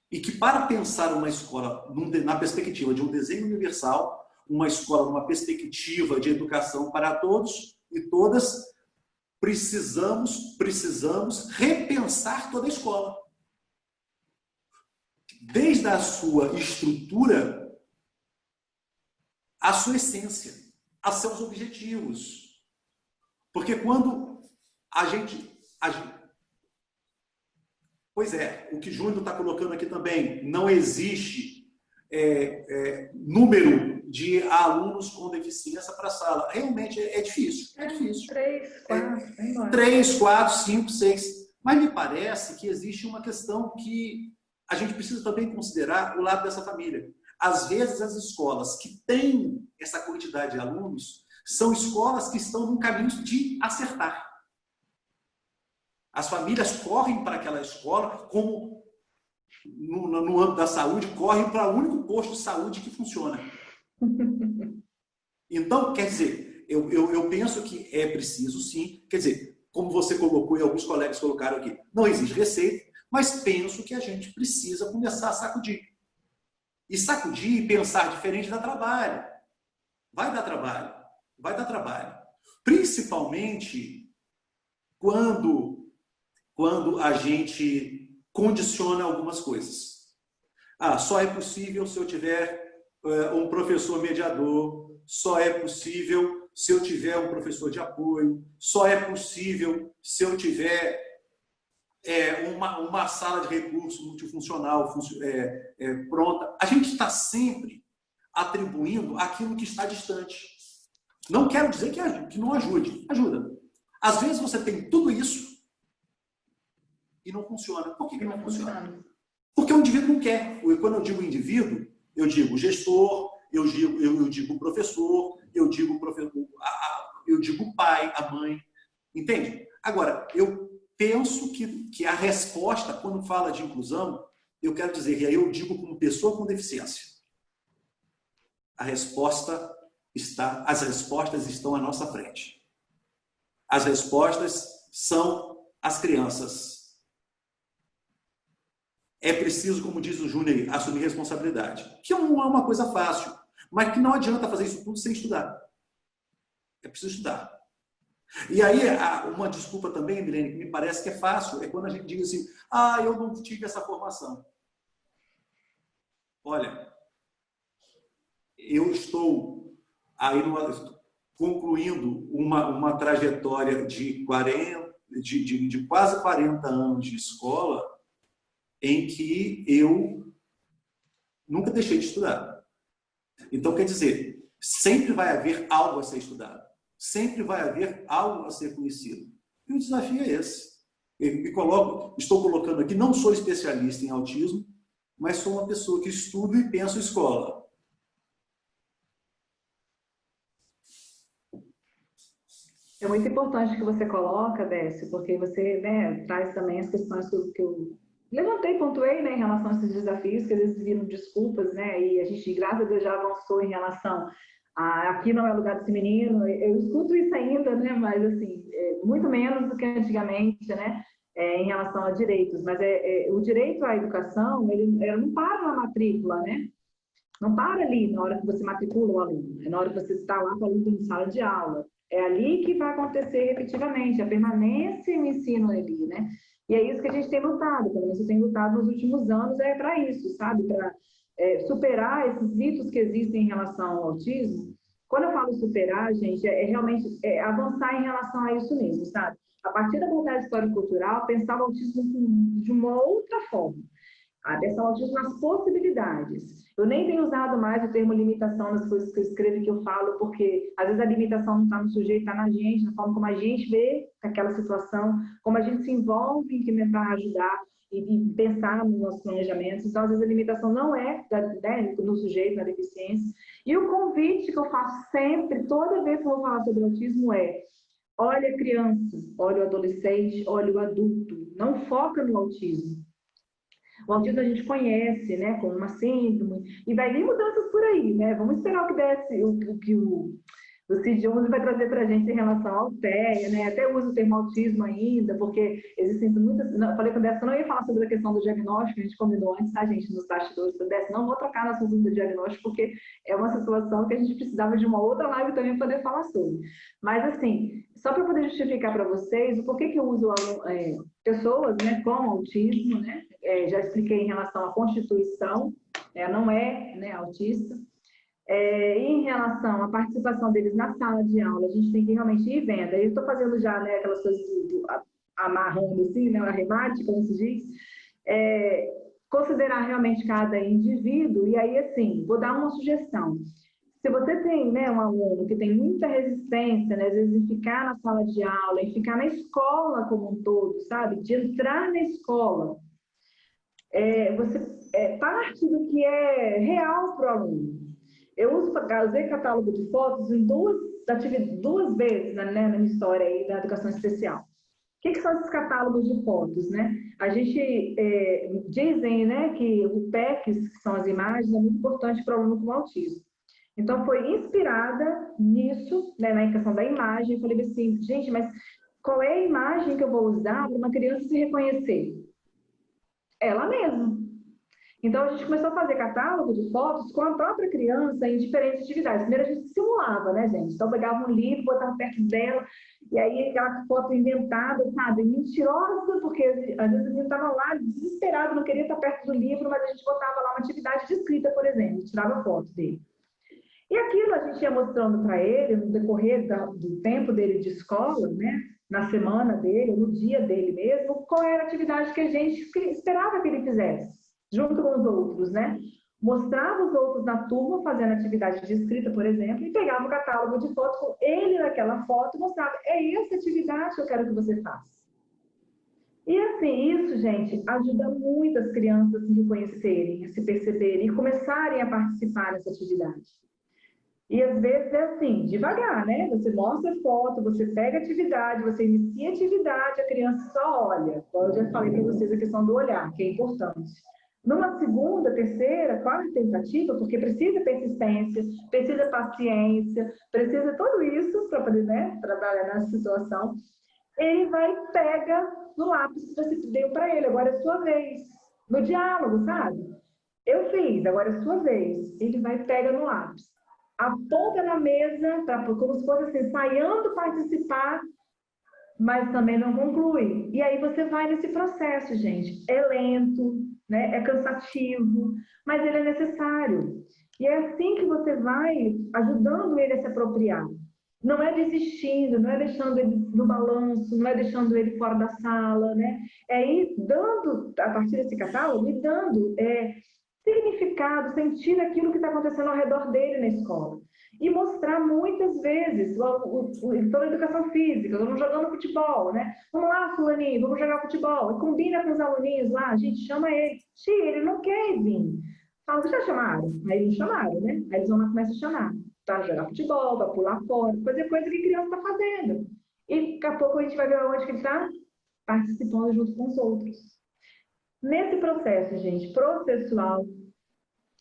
E que, para pensar uma escola na perspectiva de um desenho universal, uma escola numa perspectiva de educação para todos e todas, precisamos repensar toda a escola. Desde a sua estrutura, a sua essência, a seus objetivos. Porque quando a gente pois é, o que Júnior está colocando aqui também, não existe número de alunos com deficiência para a sala. Realmente é difícil. É difícil. 3, 4, 5, 6. Mas me parece que existe uma questão que a gente precisa também considerar o lado dessa família. Às vezes, as escolas que têm essa quantidade de alunos são escolas que estão num caminho de acertar. As famílias correm para aquela escola como no âmbito da saúde, correm para o único posto de saúde que funciona. Então, quer dizer, eu penso que é preciso, sim, quer dizer, como você colocou e alguns colegas colocaram aqui, não existe receita, mas penso que a gente precisa começar a sacudir. E sacudir e pensar diferente dá trabalho. Vai dar trabalho. Vai dar trabalho. Principalmente quando a gente condiciona algumas coisas. Só é possível se eu tiver um professor mediador, só é possível se eu tiver um professor de apoio, só é possível se eu tiver uma sala de recursos multifuncional pronta. A gente está sempre atribuindo aquilo que está distante. Não quero dizer que não ajude. Ajuda. Às vezes você tem tudo isso e não funciona. Por que não funciona? Porque o indivíduo não quer. Quando eu digo indivíduo, eu digo gestor, eu digo professor, eu digo pai, a mãe. Entende? Agora, eu penso que a resposta, quando fala de inclusão, eu quero dizer, e aí eu digo como pessoa com deficiência, as respostas estão à nossa frente. As respostas são as crianças. É preciso, como diz o Júnior, assumir responsabilidade, que não é uma coisa fácil, mas que não adianta fazer isso tudo sem estudar. É preciso estudar. E aí, uma desculpa também, Milene, que me parece que é fácil, é quando a gente diz assim, eu não tive essa formação. Olha, eu estou aí concluindo uma trajetória de quase 40 anos de escola, em que eu nunca deixei de estudar. Então, quer dizer, sempre vai haver algo a ser estudado. Sempre vai haver algo a ser conhecido. E o desafio é esse. Estou colocando aqui, não sou especialista em autismo, mas sou uma pessoa que estudo e penso escola. É muito importante que você coloca, Décio, porque você traz também as questões que eu levantei, pontuei, em relação a esses desafios, que às vezes viram desculpas, e a gente, graças a Deus, já avançou em relação aqui não é lugar desse menino. Eu escuto isso ainda, mas assim, muito menos do que antigamente, em relação a direitos. Mas o direito à educação, ele não para na matrícula, Não para ali na hora que você matricula o aluno, é na hora que você está lá com o aluno em sala de aula. É ali que vai acontecer efetivamente, a permanência e o ensino ali, E é isso que a gente tem lutado, pelo menos eu tenho lutado nos últimos anos, para isso, sabe? Para superar esses mitos que existem em relação ao autismo. Quando eu falo superar, gente, realmente avançar em relação a isso mesmo, sabe? A partir da vontade histórico-cultural, pensar o autismo de uma outra forma. Pensar o autismo nas possibilidades. Eu nem tenho usado mais o termo limitação nas coisas que eu escrevo e que eu falo, porque às vezes a limitação não está no sujeito, está na gente, na forma como a gente vê aquela situação, como a gente se envolve em tentar ajudar e pensar nos nossos planejamentos. Então, às vezes, a limitação não é no sujeito, na deficiência. E o convite que eu faço sempre, toda vez que eu vou falar sobre autismo olha a criança, olha o adolescente, olha o adulto. Não foca no autismo. O autismo a gente conhece, como uma síndrome, e vai vir mudanças por aí, Vamos esperar o que desce, o que o Cid 11 vai trazer para a gente em relação ao TEA, Até uso o termo autismo ainda, porque existem muitas... Falei com o Décio que eu não ia falar sobre a questão do diagnóstico, a gente combinou antes, gente, nos bastidores, do Décio, não vou trocar no assunto do diagnóstico, porque é uma situação que a gente precisava de uma outra live também para poder falar sobre. Mas, assim, só para poder justificar para vocês o porquê que eu uso pessoas com autismo, já expliquei em relação à constituição, não é autista. Em relação à participação deles na sala de aula, a gente tem que realmente ir vendo. Eu estou fazendo já aquelas coisas amarrando assim, arremate, como se diz. Considerar realmente cada indivíduo, e aí, assim, vou dar uma sugestão. Se você tem um aluno que tem muita resistência, às vezes, em ficar na sala de aula, em ficar na escola como um todo, sabe? De entrar na escola, parte do que é real para o aluno. Eu usei catálogo de fotos em duas vezes na minha história aí da educação especial. O que são esses catálogos de fotos, né? A gente dizem, né, que o PECs, que são as imagens, é muito importante para o aluno com autismo. Então, foi inspirada nisso, né, na questão da imagem. Eu falei assim, gente, mas qual é a imagem que eu vou usar para uma criança se reconhecer? Ela mesma. Então, a gente começou a fazer catálogo de fotos com a própria criança em diferentes atividades. Primeiro, a gente simulava, né, gente? Então, pegava um livro, botava perto dela, e aí aquela foto inventada, sabe? Mentirosa, porque às vezes a gente estava lá desesperado, não queria estar perto do livro, mas a gente botava lá uma atividade de escrita, por exemplo, tirava foto dele. E aquilo a gente ia mostrando para ele, no decorrer do tempo dele de escola, né? Na semana dele, no dia dele mesmo, qual era a atividade que a gente esperava que ele fizesse, junto com os outros, né? Mostrava os outros na turma fazendo atividade de escrita, por exemplo, e pegava o catálogo de fotos com ele naquela foto e mostrava, é essa atividade que eu quero que você faça. E assim, isso, gente, ajuda muito as crianças a se reconhecerem, a se perceberem e começarem a participar dessa atividade. E às vezes é assim, devagar, né? Você mostra foto, você pega atividade, você inicia atividade, a criança só olha. Eu já falei para vocês a questão do olhar, que é importante. Numa segunda, terceira, quarta tentativa, porque precisa persistência, precisa paciência, precisa tudo isso para poder, né, trabalhar nessa situação, ele vai e pega no lápis que você deu para ele, agora é sua vez. No diálogo, sabe? Eu fiz, agora é sua vez. Ele vai e pega no lápis. Aponta na mesa, como se fosse assim, ensaiando participar, mas também não conclui. E aí você vai nesse processo, gente. É lento, né? É cansativo, mas ele é necessário. E é assim que você vai ajudando ele a se apropriar. Não é desistindo, não é deixando ele no balanço, não é deixando ele fora da sala, né? É ir dando, a partir desse catálogo, e dando significado, sentir aquilo que está acontecendo ao redor dele na escola. E mostrar muitas vezes, então, a educação física, vamos jogando futebol, né? Vamos lá, fulaninho, vamos jogar futebol. E combina com os aluninhos lá, a gente chama ele. Tia, ele não quer vir. Fala, vocês já chamaram? Aí eles chamaram, né? Aí eles vão lá e começam a chamar. Para jogar futebol, para pular fora, fazer coisa que a criança está fazendo. E daqui a pouco a gente vai ver onde que ele está participando junto com os outros. Nesse processo, gente, processual,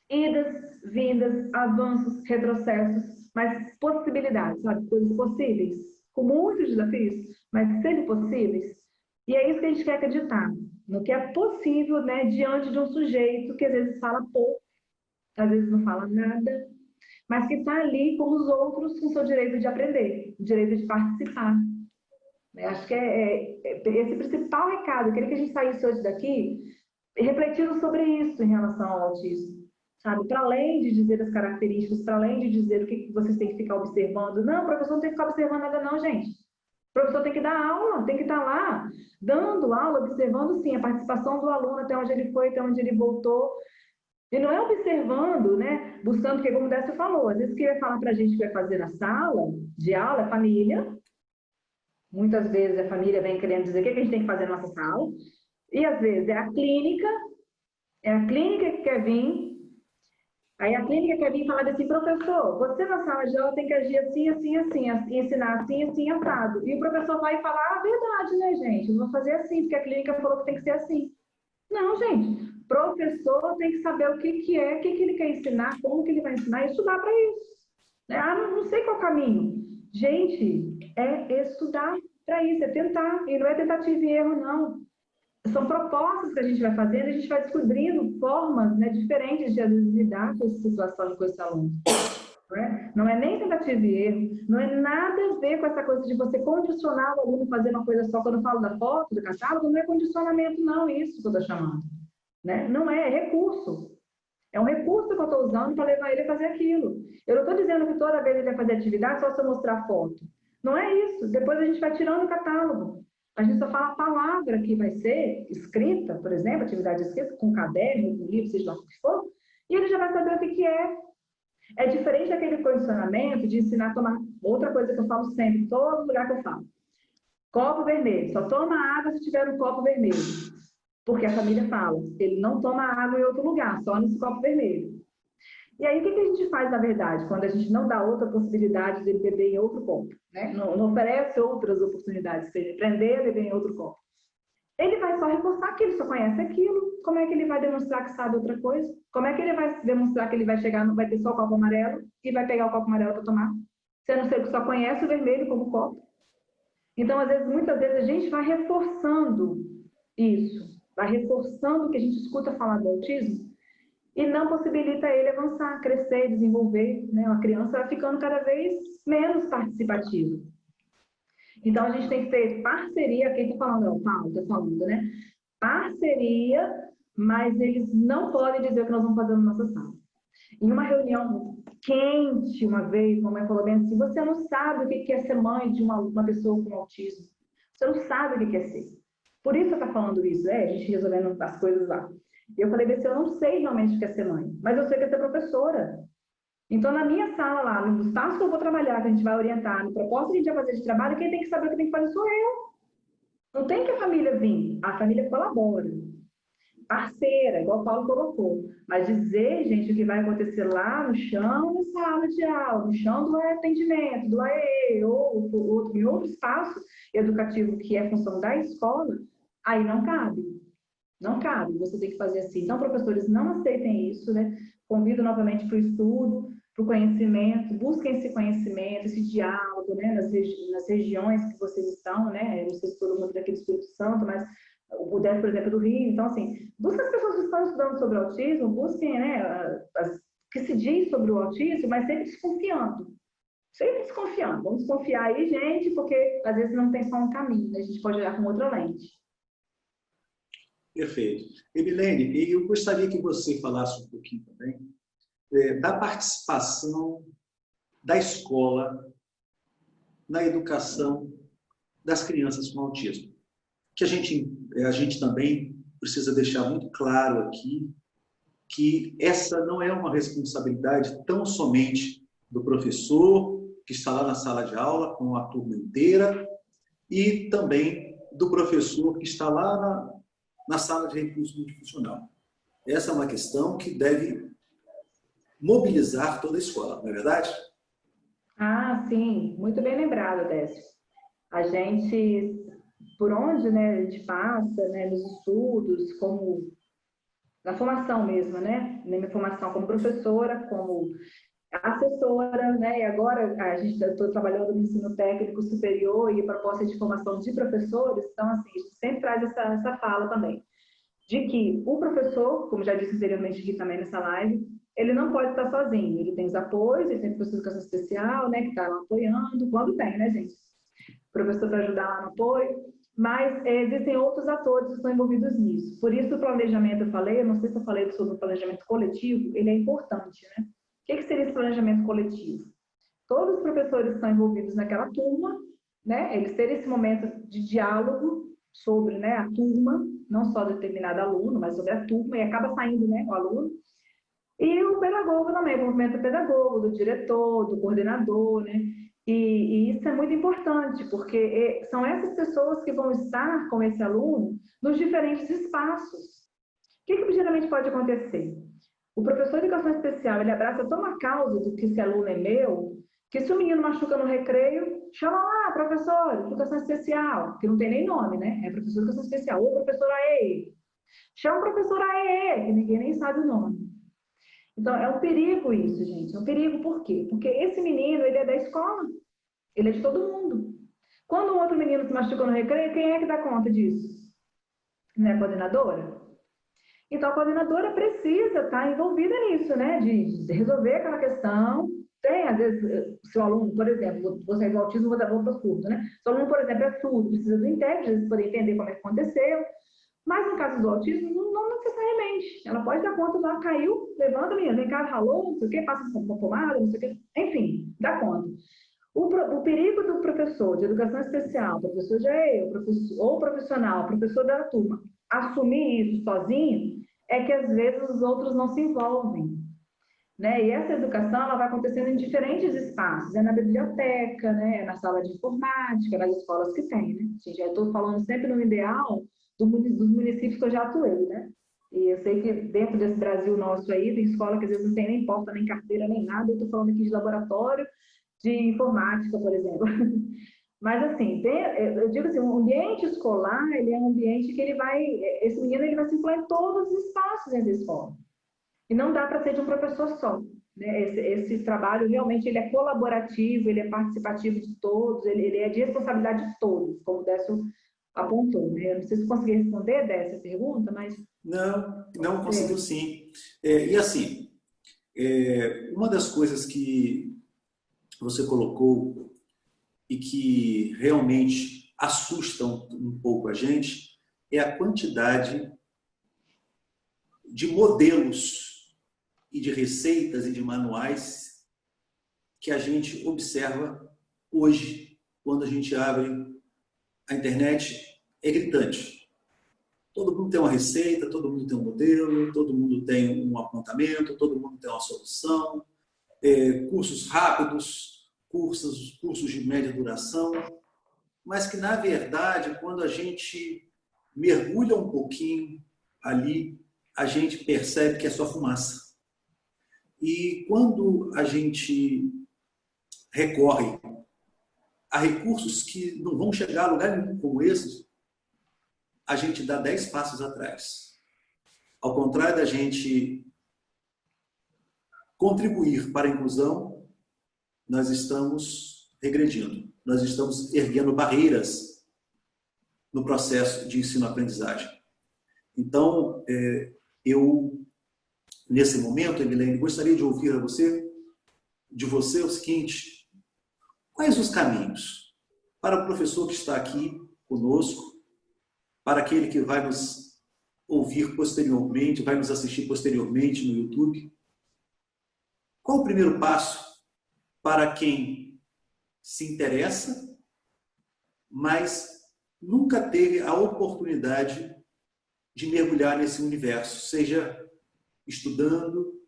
idas, vindas, avanços, retrocessos, mas possibilidades, sabe? Coisas possíveis, com muitos desafios, mas sempre possíveis. E é isso que a gente quer acreditar, no que é possível, né, diante de um sujeito que às vezes fala pouco, às vezes não fala nada, mas que está ali com os outros com o seu direito de aprender, o direito de participar. Acho que esse principal recado. Eu queria que a gente saísse hoje daqui refletindo sobre isso em relação ao autismo. Sabe? Para além de dizer as características, para além de dizer o que vocês têm que ficar observando. Não, o professor não tem que ficar observando nada não, gente. O professor tem que dar aula, tem que estar lá, dando aula, observando, sim, a participação do aluno, até onde ele foi, até onde ele voltou. E não é observando, né? Buscando, porque como o Décio falou, às vezes o que vai falar para a gente que vai fazer na sala de aula é família. Muitas vezes a família vem querendo dizer o que a gente tem que fazer na nossa sala. E às vezes é a clínica que quer vir. Aí a clínica quer vir e falar assim, professor, você na sala de aula tem que agir assim, assim, assim, ensinar assim, assim, assado. E o professor vai falar, ah, verdade, né, gente? Eu vou fazer assim, porque a clínica falou que tem que ser assim. Não, gente. Professor tem que saber o que é, o que ele quer ensinar, como que ele vai ensinar e estudar para isso. Ah, não sei qual caminho. Gente, é estudar para isso, é tentar. E não é tentativa e erro, não. São propostas que a gente vai fazendo, a gente vai descobrindo formas, né, diferentes de, às vezes, lidar com essa situação, com esse aluno. Não é nem tentativa e erro, não é nada a ver com essa coisa de você condicionar o aluno a fazer uma coisa só. Quando eu falo da foto, do catálogo, não é condicionamento, não, isso que eu estou chamando. Né? Não é recurso. É um recurso que eu estou usando para levar ele a fazer aquilo. Eu não estou dizendo que toda vez ele vai fazer atividade só se eu mostrar foto. Não é isso. Depois a gente vai tirando o catálogo. A gente só fala a palavra que vai ser escrita, por exemplo, atividade escrita, com caderno, com livro, seja lá o que for, e ele já vai saber o que é. É diferente daquele condicionamento de ensinar a tomar. Outra coisa que eu falo sempre, todo lugar que eu falo. Copo vermelho. Só toma água se tiver um copo vermelho. Porque a família fala, ele não toma água em outro lugar, só nesse copo vermelho. E aí, o que a gente faz, na verdade, quando a gente não dá outra possibilidade de ele beber em outro copo, né? Não oferece outras oportunidades para ele aprender a beber em outro copo. Ele vai só reforçar que ele só conhece aquilo. Como é que ele vai demonstrar que sabe outra coisa? Como é que ele vai demonstrar que ele vai chegar, vai ter só o copo amarelo e vai pegar o copo amarelo para tomar? Sendo que só conhece o vermelho como copo. Então, às vezes, muitas vezes, a gente vai reforçando isso, vai reforçando o que a gente escuta falar do autismo e não possibilita ele avançar, crescer, desenvolver, né? A criança vai ficando cada vez menos participativa. Então, a gente tem que ter parceria, quem está falando, é o Paulo está falando, né? Parceria, mas eles não podem dizer o que nós vamos fazer na nossa sala. Em uma reunião quente, uma vez, a mamãe falou bem assim, você não sabe o que é ser mãe de uma pessoa com autismo. Você não sabe o que é ser. Por isso você está falando isso, a gente resolvendo as coisas lá. E eu falei, eu não sei realmente o que é ser mãe, mas eu sei que é ser professora. Então, na minha sala lá, no espaço que eu vou trabalhar, que a gente vai orientar, no propósito que a gente vai fazer de trabalho, quem tem que saber o que tem que fazer sou eu. Não tem que a família vir, a família colabora. Parceira, igual o Paulo colocou. Mas dizer, gente, o que vai acontecer lá no chão, na sala de aula, no chão do atendimento, do AE, ou em outro espaço educativo que é função da escola, aí não cabe. Não cabe, você tem que fazer assim. Então, professores, não aceitem isso, né? Convido novamente para o estudo, para o conhecimento, busquem esse conhecimento, esse diálogo, né? Nas regiões que vocês estão, né? Eu não sei se todo mundo daqui do Espírito Santo, mas o DEF, por exemplo, do Rio. Então, assim, busquem as pessoas que estão estudando sobre o autismo, busquem, né? Que se diz sobre o autismo, mas sempre desconfiando. Sempre desconfiando. Vamos desconfiar aí, gente, porque às vezes não tem só um caminho, né? A gente pode olhar com outra lente. Perfeito. Emilene, eu gostaria que você falasse um pouquinho também da participação da escola na educação das crianças com autismo. Que a gente também precisa deixar muito claro aqui que essa não é uma responsabilidade tão somente do professor que está lá na sala de aula com a turma inteira e também do professor que está lá na sala de recurso multifuncional. Essa é uma questão que deve mobilizar toda a escola, não é verdade? Ah, sim, muito bem lembrado, Décio. A gente, por onde, né, a gente passa, né, nos estudos, como na formação mesmo, né, na minha formação como professora, como assessora, né, e agora a gente está trabalhando no ensino técnico superior e proposta de formação de professores, então, assim, a gente sempre traz essa fala também, de que o professor, como já disse anteriormente aqui também nessa live, ele não pode estar sozinho, ele tem os apoios, ele tem o professor de educação especial, né, que está lá apoiando, quando tem, né, gente? Professor para ajudar lá no apoio, mas existem outros atores que estão envolvidos nisso. Por isso o planejamento, eu falei, eu não sei se eu falei sobre o planejamento coletivo, ele é importante, né? O que seria esse planejamento coletivo? Todos os professores estão envolvidos naquela turma, né? Eles terem esse momento de diálogo sobre, né, a turma, não só determinado aluno, mas sobre a turma, e acaba saindo, né, o aluno. E o pedagogo também, o movimento pedagogo, do diretor, do coordenador, né? E isso é muito importante, porque são essas pessoas que vão estar com esse aluno nos diferentes espaços. O que geralmente pode acontecer? O professor de educação especial, ele abraça tão a causa do que esse aluno é meu, que se o menino machuca no recreio, chama lá, professor de educação especial, que não tem nem nome, né? É professor de educação especial, ou professor AE. Chama o professor AE, que ninguém nem sabe o nome. Então, é um perigo isso, gente. É um perigo por quê? Porque esse menino, ele é da escola. Ele é de todo mundo. Quando um outro menino se machuca no recreio, quem é que dá conta disso? Não é a coordenadora? Então, a coordenadora precisa estar envolvida nisso, né? De resolver aquela questão. Tem, às vezes, se o aluno, por exemplo, vou sair do autismo, vou para o surdo, né? Se o aluno, por exemplo, é surdo, precisa do intérprete, para poder entender como é que aconteceu. Mas no caso do autismo, não necessariamente. Ela pode dar conta lá, caiu, levanta, menina, vem cá, ralou, não sei o quê, passa uma pomada, não sei o quê. Enfim, dá conta. O perigo do professor de educação especial, professor de AE, ou profissional, professor da turma, assumir isso sozinho, é que às vezes os outros não se envolvem. Né? E essa educação ela vai acontecendo em diferentes espaços, na biblioteca, né? Na sala de informática, nas escolas que tem. Né? Já estou falando sempre no ideal dos municípios que eu já atuei, né? E eu sei que dentro desse Brasil nosso aí, tem escola que às vezes não tem nem porta, nem carteira, nem nada. Eu estou falando aqui de laboratório de informática, por exemplo. Mas, assim, eu digo assim, o ambiente escolar, ele é um ambiente que ele vai... Esse menino, ele vai circular em todos os espaços dentro da escola. E não dá para ser de um professor só. Né? Esse trabalho, realmente, ele é colaborativo, ele é participativo de todos, ele é de responsabilidade de todos, como o Décio apontou. Né? Eu não sei se consegui responder dessa pergunta, mas... Não, conseguiu sim. E assim, uma das coisas que você colocou e que realmente assustam um pouco a gente é a quantidade de modelos e de receitas e de manuais que a gente observa hoje, quando a gente abre a internet, é gritante. Todo mundo tem uma receita, todo mundo tem um modelo, todo mundo tem um apontamento, todo mundo tem uma solução, cursos rápidos, cursos de média duração, mas que, na verdade, quando a gente mergulha um pouquinho ali, a gente percebe que é só fumaça. E quando a gente recorre a recursos que não vão chegar a lugar nenhum como esses, a gente dá 10 passos atrás. Ao contrário da gente contribuir para a inclusão, nós estamos regredindo. Nós estamos erguendo barreiras no processo de ensino-aprendizagem. Então, eu, nesse momento, Emilene, gostaria de ouvir de você o seguinte: quais os caminhos para o professor que está aqui conosco, para aquele que vai nos ouvir posteriormente, vai nos assistir posteriormente no YouTube? Qual o primeiro passo para quem se interessa, mas nunca teve a oportunidade de mergulhar nesse universo, seja estudando,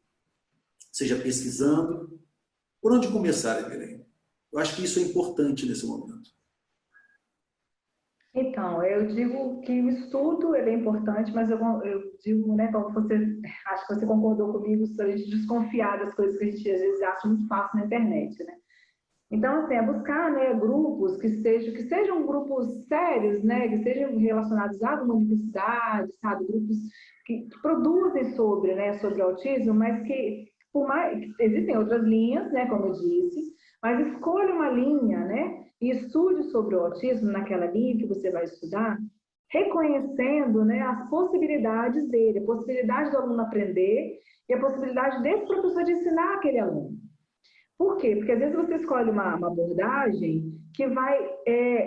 seja pesquisando? Por onde começar, Evelyn? Eu acho que isso é importante nesse momento. Então, eu digo que o estudo ele é importante, mas eu digo, né, como você, acho que você concordou comigo, sobre a gente desconfiar das coisas que a gente às vezes acha muito fácil na internet, né? Então, assim, é buscar, né, grupos que sejam grupos sérios, né, que sejam relacionados a uma universidade, sabe, grupos que produzem sobre autismo, mas que, existem outras linhas, né, como eu disse, mas escolha uma linha, né, e estude sobre o autismo naquela linha que você vai estudar, reconhecendo, né, as possibilidades dele, a possibilidade do aluno aprender e a possibilidade desse professor de ensinar aquele aluno. Por quê? Porque às vezes você escolhe uma abordagem que vai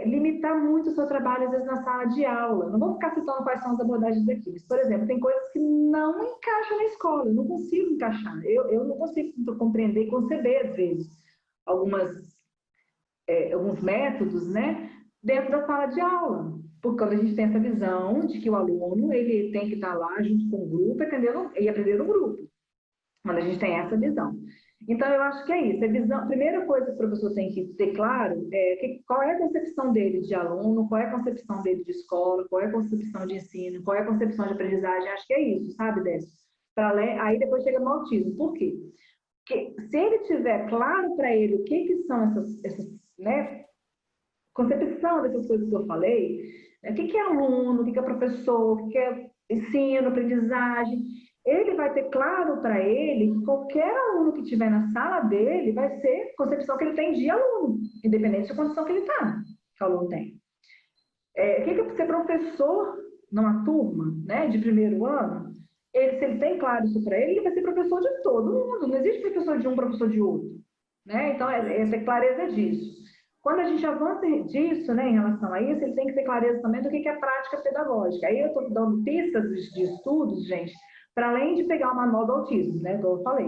limitar muito o seu trabalho, às vezes, na sala de aula. Não vou ficar citando quais são as abordagens aqui, mas, por exemplo, tem coisas que não encaixam na escola, eu não consigo encaixar. Eu não consigo compreender e conceber, às vezes, alguns métodos, né, dentro da sala de aula. Porque quando a gente tem essa visão de que o aluno ele tem que estar lá junto com o grupo e aprender no grupo. Quando a gente tem essa visão. Então, eu acho que é isso. A primeira coisa que o professor tem que ter claro é qual é a concepção dele de aluno, qual é a concepção dele de escola, qual é a concepção de ensino, qual é a concepção de aprendizagem. Acho que é isso, sabe, Décio? Aí depois chega no autismo. Por quê? Porque se ele tiver claro para ele o que são essas né, concepção dessas coisas que eu falei, o que é aluno, o que é professor, o que é ensino, aprendizagem, ele vai ter claro para ele que qualquer aluno que estiver na sala dele vai ser a concepção que ele tem de aluno, independente da condição que ele está, que o aluno tem. O que é ser professor numa turma, né, de primeiro ano? Se ele tem claro isso para ele vai ser professor de todo mundo, não existe professor de um, professor de outro. Né? Então, essa é clareza disso. Quando a gente avança disso, né, em relação a isso, ele tem que ter clareza também do que é prática pedagógica. Aí eu estou dando pistas de estudos, gente, para além de pegar o manual do autismo, né, que eu falei.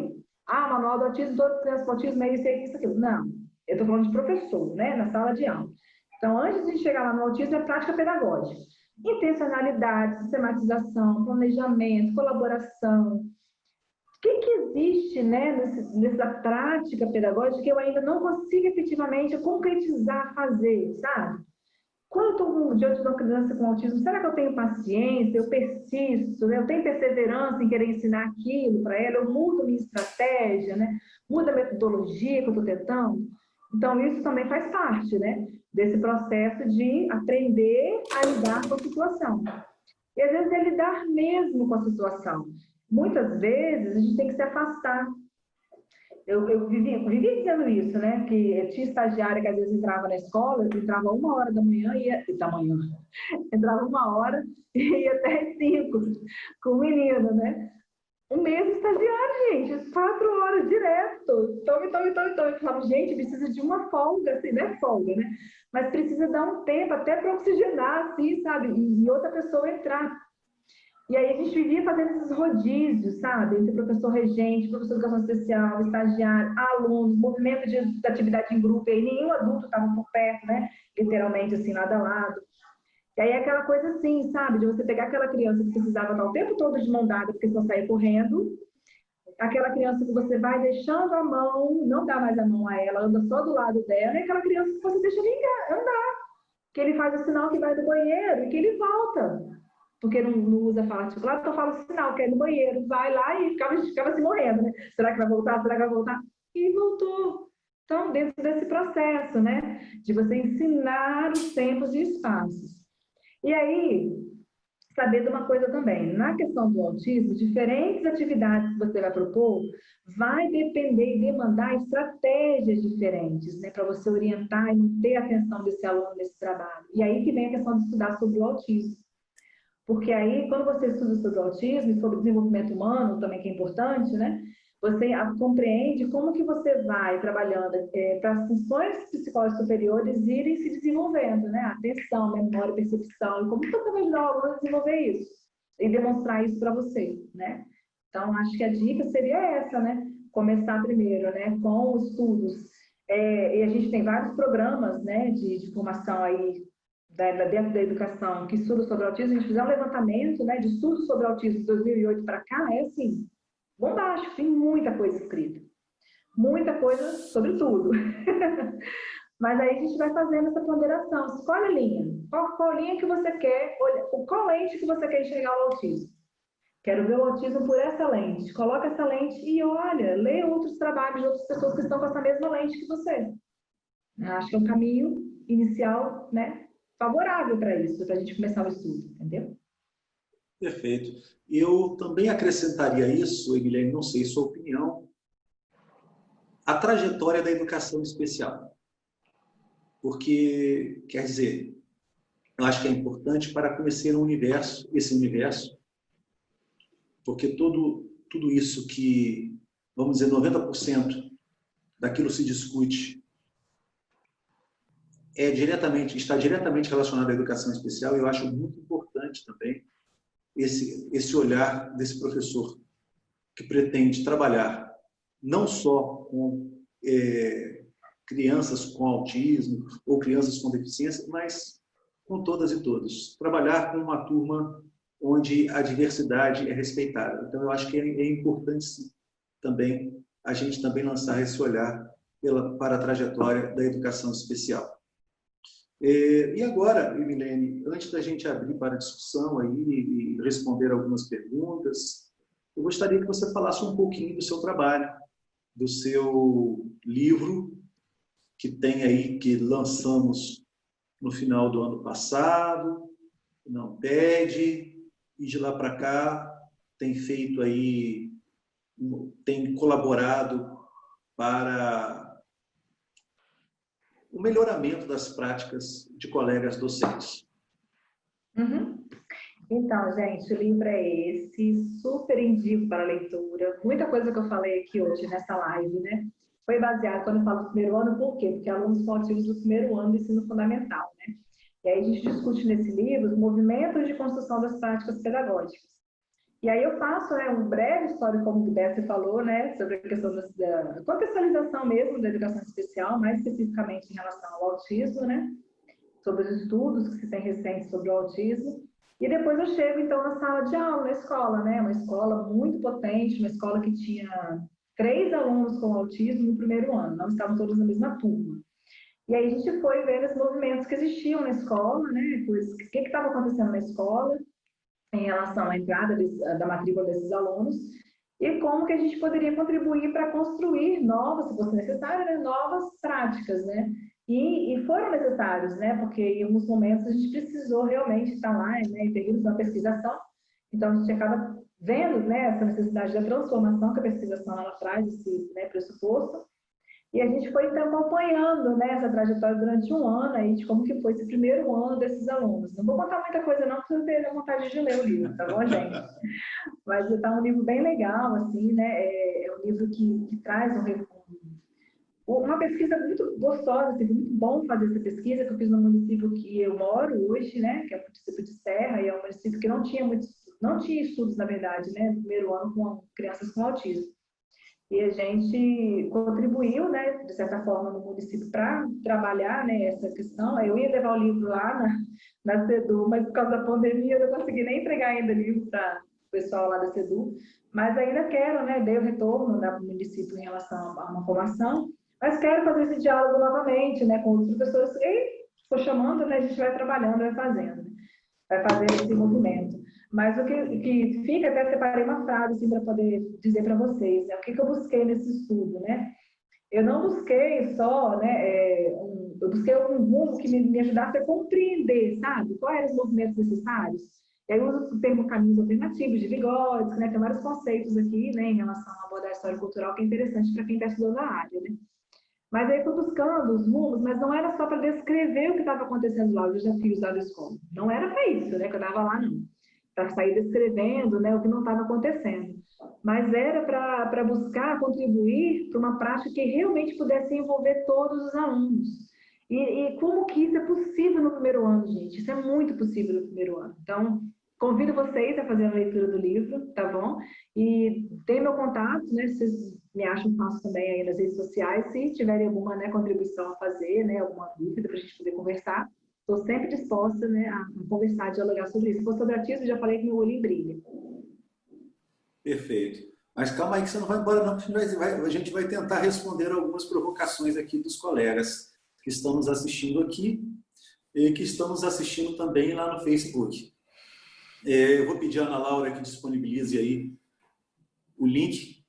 O manual do autismo, todas as crianças com autismo é isso, aquilo. Não, eu estou falando de professor, né, na sala de aula. Então, antes de chegar lá no autismo, é prática pedagógica. Intencionalidade, sistematização, planejamento, colaboração. O que existe, né, nessa prática pedagógica que eu ainda não consigo efetivamente concretizar, fazer, sabe? quando eu estou diante de uma criança com autismo, será que eu tenho paciência, eu persisto, né? Eu tenho perseverança em querer ensinar aquilo para ela, eu mudo minha estratégia, né? Mudo a metodologia que eu estou tentando? Então, isso também faz parte, né? Desse processo de aprender a lidar com a situação. E às vezes é lidar mesmo com a situação. Muitas vezes a gente tem que se afastar. Eu vivia dizendo isso, né? Que eu tinha estagiária que às vezes entrava na escola, entrava 1 hora da manhã, entrava 1 hora e ia até as 5, com o menino, né? O mesmo estagiário, gente, 4 horas direto. Tome. Eu falava, gente, precisa de uma folga, assim, não é folga, né? Mas precisa dar um tempo até para oxigenar, assim, sabe? E outra pessoa entrar. E aí a gente vivia fazendo esses rodízios, sabe? Entre professor regente, professor de educação especial, estagiário, alunos, movimento de atividade em grupo, e aí nenhum adulto estava por perto, né? Literalmente, assim, lado a lado. E aí aquela coisa assim, sabe? De você pegar aquela criança que precisava estar o tempo todo de mão dada, porque senão sair correndo, aquela criança que você vai deixando a mão, não dá mais a mão a ela, anda só do lado dela, e aquela criança que você deixa andar, que ele faz o sinal que vai do banheiro e que ele volta. Porque não usa fala articulada, então fala o sinal, que é no banheiro, vai lá e ficava se morrendo, né? Será que vai voltar? Será que vai voltar? E voltou. Então, dentro desse processo, né? De você ensinar os tempos e espaços. E aí, saber de uma coisa também, na questão do autismo, diferentes atividades que você vai propor, vai depender e demandar estratégias diferentes, né? Para você orientar e manter a atenção desse aluno nesse trabalho. E aí que vem a questão de estudar sobre o autismo. Porque aí, quando você estuda sobre o autismo e sobre o desenvolvimento humano, também que é importante, né? Você compreende como que você vai trabalhando para as funções psicológicas superiores irem se desenvolvendo, né? Atenção, memória, percepção, e como você vai ajudar o aluno a desenvolver isso e demonstrar isso para você, né? Então, acho que a dica seria essa, né? Começar primeiro, né? Com os estudos. E a gente tem vários programas, né? De formação aí dentro da educação que estuda sobre autismo. A gente fizer um levantamento, né? De estudos sobre autismo de 2008 para cá, é assim, bombástico, tem muita coisa escrita. Muita coisa sobre tudo. Mas aí a gente vai fazendo essa ponderação. Escolhe a linha. Qual linha que você quer, qual lente que você quer enxergar o autismo? Quero ver o autismo por essa lente. Coloca essa lente e olha, lê outros trabalhos de outras pessoas que estão com essa mesma lente que você. Eu acho que é um caminho inicial, né, favorável para isso, para a gente começar o estudo, entendeu? Perfeito. Eu também acrescentaria isso, Emiliane, não sei sua opinião, a trajetória da educação especial. Porque, quer dizer, eu acho que é importante para conhecer o universo, esse universo, porque tudo isso que, vamos dizer, 90% daquilo se discute está diretamente relacionado à educação especial, e eu acho muito importante também esse olhar desse professor que pretende trabalhar não só com crianças com autismo ou crianças com deficiência, mas com todas e todos. Trabalhar com uma turma onde a diversidade é respeitada. Então, eu acho que é importante também a gente também lançar esse olhar para a trajetória da educação especial. E agora, Emiliane, antes da gente abrir para a discussão aí e responder algumas perguntas, eu gostaria que você falasse um pouquinho do seu trabalho, do seu livro, que tem aí, que lançamos no final do ano passado, não pede, e de lá para cá tem feito aí, tem colaborado para o melhoramento das práticas de colegas docentes. Uhum. Então, gente, o livro é esse, super indico para leitura. Muita coisa que eu falei aqui hoje nessa live, né? Foi baseado quando eu falo do primeiro ano, por quê? Porque alunos são ativos do primeiro ano do ensino fundamental, né? E aí a gente discute nesse livro os movimentos de construção das práticas pedagógicas. E aí eu faço, né, um breve histórico, como o Décio falou, né, sobre a questão da contextualização mesmo da educação especial, mais especificamente em relação ao autismo, né? Sobre os estudos que se tem recentes sobre o autismo. E depois eu chego, então, na sala de aula, na escola, né? Uma escola muito potente, uma escola que tinha 3 alunos com autismo no primeiro ano, não estavam todos na mesma turma. E aí a gente foi vendo os movimentos que existiam na escola, né? O que estava acontecendo na escola em relação à entrada da matrícula desses alunos e como que a gente poderia contribuir para construir novas, se fosse necessário, né, novas práticas, né? E foram necessários, né? Porque em alguns momentos a gente precisou realmente estar lá, né? E seguimos uma pesquisação, então a gente acaba vendo, né, essa necessidade da transformação que a pesquisação ela traz, esse, né, pressuposto. E a gente foi então acompanhando, né, essa trajetória durante um ano aí, de como que foi esse primeiro ano desses alunos. Não vou contar muita coisa não, porque eu tenho vontade de ler o livro, tá bom, gente? Mas está um livro bem legal, assim, né? É um livro que traz uma pesquisa muito gostosa, assim, muito bom fazer essa pesquisa, que eu fiz no município que eu moro hoje, né? Que é o município de Serra, e é um município que não tinha estudos, na verdade, né? No primeiro ano com crianças com autismo. E a gente contribuiu, né, de certa forma, no município para trabalhar, né, essa questão. Eu ia levar o livro lá na CEDU, mas por causa da pandemia eu não consegui nem entregar ainda o livro para o pessoal lá da CEDU. Mas ainda quero, né, dei o retorno para o município em relação a uma formação, mas quero fazer esse diálogo novamente, né, com os professores. E estou chamando, né, a gente vai trabalhando, vai fazendo, né, vai fazer esse movimento. Mas o que fica, até separei uma frase assim, para poder dizer para vocês, né? O que eu busquei nesse estudo, né? Eu não busquei só, né, eu busquei um rumo que me ajudasse a compreender, sabe? Quais eram os movimentos necessários. E aí eu uso o termo caminhos alternativos de Vygotsky, né? Tem vários conceitos aqui, né, em relação à abordagem histórico-cultural, que é interessante para quem está estudando a área, né? Mas aí fui buscando os rumos, mas não era só para descrever o que estava acontecendo lá, os desafios lá da escola. Não era para isso, né, que eu estava lá, não. Para sair descrevendo, né, o que não estava acontecendo. Mas era para buscar contribuir para uma prática que realmente pudesse envolver todos os alunos. E como que isso é possível no primeiro ano, gente? Isso é muito possível no primeiro ano. Então, convido vocês a fazer a leitura do livro, tá bom? E tem meu contato, né? Vocês me acham fácil também aí nas redes sociais. Se tiverem alguma, né, contribuição a fazer, né, alguma dúvida para a gente poder conversar, estou sempre disposta, né, a conversar, a dialogar sobre isso. Se for sobre autismo, já falei que meu olho brilha. Perfeito. Mas calma aí que você não vai embora não, porque a gente vai tentar responder algumas provocações aqui dos colegas que estão nos assistindo aqui e que estão nos assistindo também lá no Facebook. Eu vou pedir à Ana Laura que disponibilize aí o link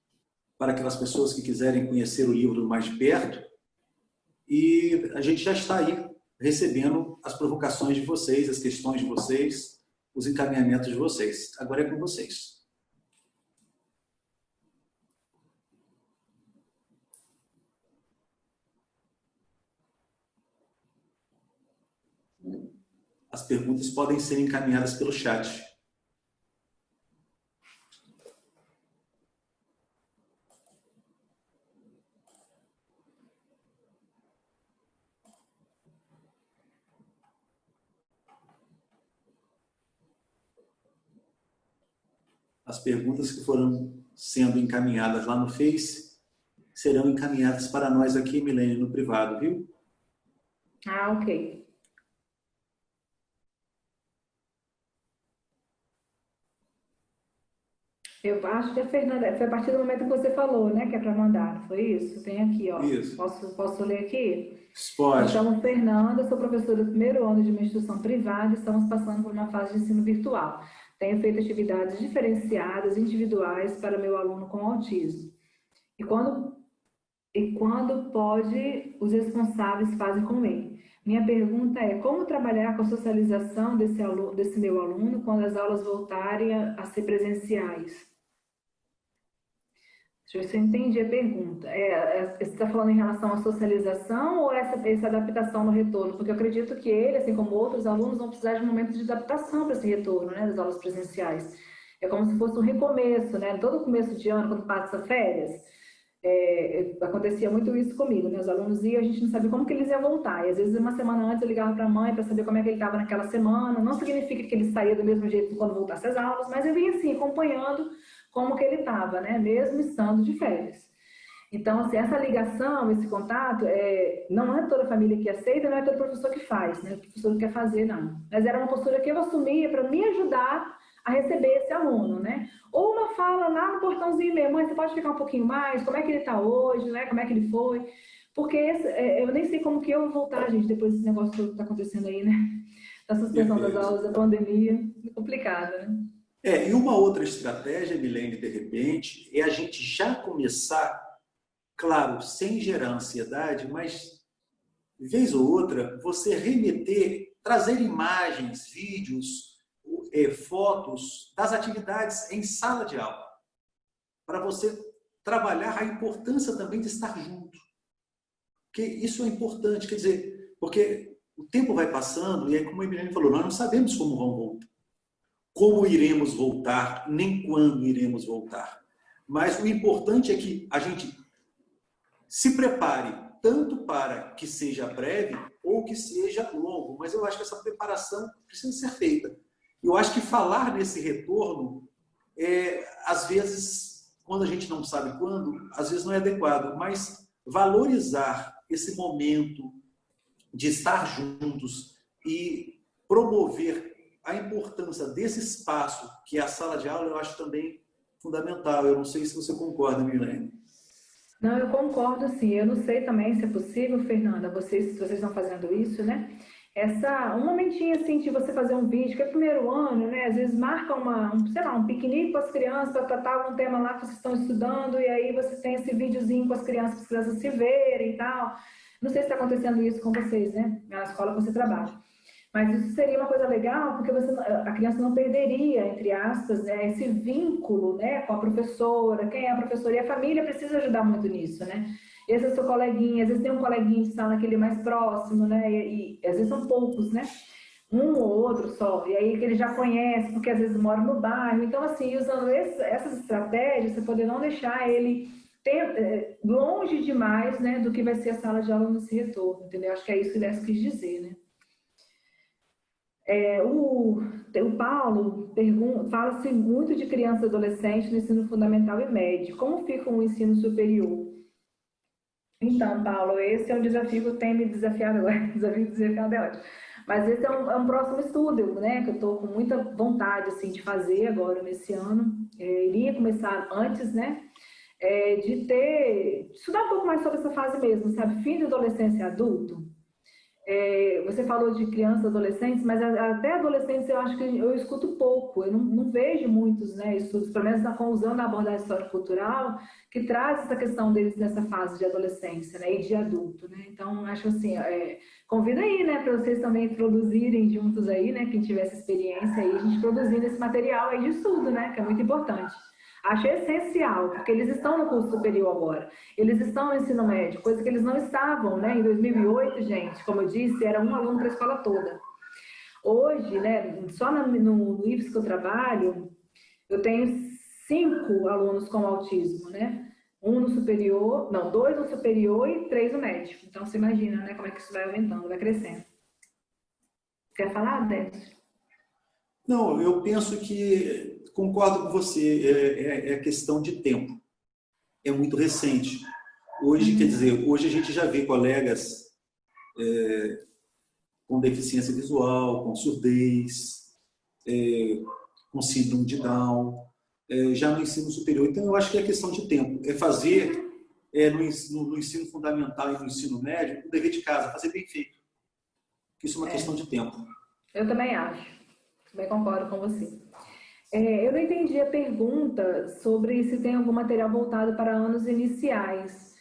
para aquelas pessoas que quiserem conhecer o livro mais de perto. E a gente já está aí recebendo as provocações de vocês, as questões de vocês, os encaminhamentos de vocês. Agora é com vocês. As perguntas podem ser encaminhadas pelo chat. As perguntas que foram sendo encaminhadas lá no Face serão encaminhadas para nós aqui, Milene, no privado, viu? Ah, ok. Eu acho que a Fernanda, foi a partir do momento que você falou, né, que é para mandar, foi isso? Tem aqui, ó. Isso. Posso ler aqui? Pode. Me chamo Fernanda, sou professora do primeiro ano de uma instituição privada e estamos passando por uma fase de ensino virtual. Tenho feito atividades diferenciadas, individuais, para meu aluno com autismo. E quando pode, os responsáveis fazem com ele. Minha pergunta é, como trabalhar com a socialização desse meu aluno quando as aulas voltarem a ser presenciais? Deixa eu ver se eu entendi a pergunta. Você está falando em relação à socialização ou essa adaptação no retorno? Porque eu acredito que ele, assim como outros alunos, vão precisar de momentos de adaptação para esse retorno, né, das aulas presenciais. É como se fosse um recomeço, né? Todo começo de ano, quando passa férias, acontecia muito isso comigo, né? Os alunos iam, a gente não sabia como que eles iam voltar. E às vezes, uma semana antes, eu ligava para a mãe para saber como é que ele estava naquela semana. Não significa que ele saía do mesmo jeito quando voltasse às aulas, mas eu vinha assim, acompanhando como que ele estava, né? Mesmo estando de férias. Então, assim, essa ligação, esse contato, não é toda família que aceita, não é todo professor que faz, né? O professor não quer fazer, não. Mas era uma postura que eu assumia para me ajudar a receber esse aluno, né? Ou uma fala lá no portãozinho mesmo, mãe, você pode ficar um pouquinho mais? Como é que ele está hoje, né? Como é que ele foi? Porque eu nem sei como que eu vou voltar, gente, depois desse negócio todo que está acontecendo aí, né? Da suspensão das aulas, da pandemia. É complicado, né? E uma outra estratégia, Milene, de repente, é a gente já começar, claro, sem gerar ansiedade, mas, vez ou outra, você remeter, trazer imagens, vídeos, fotos das atividades em sala de aula, para você trabalhar a importância também de estar junto. Porque isso é importante, quer dizer, porque o tempo vai passando, e aí, como a Emiliane falou, nós não sabemos como vão voltar, como iremos voltar, nem quando iremos voltar. Mas o importante é que a gente se prepare tanto para que seja breve ou que seja longo, mas eu acho que essa preparação precisa ser feita. Eu acho que falar nesse retorno, às vezes, quando a gente não sabe quando, às vezes não é adequado, mas valorizar esse momento de estar juntos e promover a importância desse espaço, que é a sala de aula, eu acho também fundamental. Eu não sei se você concorda, Milene. Não, eu concordo, sim. Eu não sei também se é possível, Fernanda, vocês estão fazendo isso, né? Um momentinho assim de você fazer um vídeo, que é primeiro ano, né? Às vezes marca sei lá, um piquenique com as crianças para tratar algum tema lá que vocês estão estudando, e aí você tem esse videozinho com as crianças se verem e tal. Não sei se está acontecendo isso com vocês, né? Na escola que você trabalha. Mas isso seria uma coisa legal, porque a criança não perderia, entre aspas, né, esse vínculo, né, com a professora, quem é a professora, e a família precisa ajudar muito nisso, né? Esse é o seu coleguinha, às vezes tem um coleguinha de sala que ele é mais próximo, né, e às vezes são poucos, né? Um ou outro só, e aí que ele já conhece, porque às vezes mora no bairro. Então, assim, usando essas estratégias, você poder não deixar ele longe demais, né, do que vai ser a sala de aula nesse retorno, entendeu? Acho que é isso que ele quis dizer, né? O Paulo fala-se muito de criança e adolescente no ensino fundamental e médio. Como fica o ensino superior? Então, Paulo, esse é um desafio que tem me desafiado agora. Desafio desafiado é ótimo. Mas esse é um próximo estudo, né? Que eu estou com muita vontade assim, de fazer agora nesse ano. Iria começar antes, né? De estudar um pouco mais sobre essa fase mesmo, sabe? Fim de adolescência e adulto. Você falou de crianças, adolescentes, mas até adolescentes eu acho que eu escuto pouco, eu não vejo muitos, né, estudos, pelo menos usando a abordagem histórico-cultural, que traz essa questão deles nessa fase de adolescência, né, e de adulto, né, então acho assim, convido aí, né, para vocês também produzirem juntos aí, né, quem tiver essa experiência aí, a gente produzindo esse material aí de estudo, né, que é muito importante. Acho essencial, porque eles estão no curso superior agora, eles estão no ensino médio, coisa que eles não estavam, né? Em 2008, gente, como eu disse, era um aluno para a escola toda. Hoje, né, só no IFES que eu trabalho, eu tenho 5 alunos com autismo, né? Um no superior, não, 2 no superior e 3 no médio. Então, você imagina, né, como é que isso vai aumentando, vai crescendo. Quer falar, Décio? Não, eu penso que concordo com você, é questão de tempo. É muito recente. Hoje, quer dizer, hoje a gente já vê colegas com deficiência visual, com surdez, com síndrome de Down, já no ensino superior. Então, eu acho que é questão de tempo. É fazer no ensino fundamental e no ensino médio o dever de casa, fazer bem feito. Isso é uma questão de tempo. Eu também acho. Também concordo com você. Eu não entendi a pergunta sobre se tem algum material voltado para anos iniciais.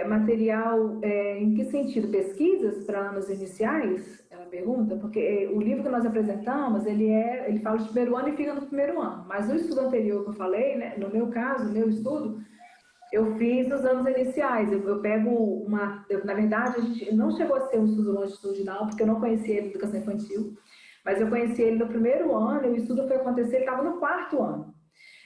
Material em que sentido? Pesquisas para anos iniciais? Ela pergunta, porque o livro que nós apresentamos, ele fala de primeiro ano e fica no primeiro ano. Mas no estudo anterior que eu falei, né, no meu caso, meu estudo, eu fiz os anos iniciais. Eu pego na verdade, a gente não chegou a ser um estudo longitudinal, porque eu não conhecia ele de educação infantil, mas eu conheci ele no primeiro ano, e o estudo foi acontecer, ele estava no 4º ano.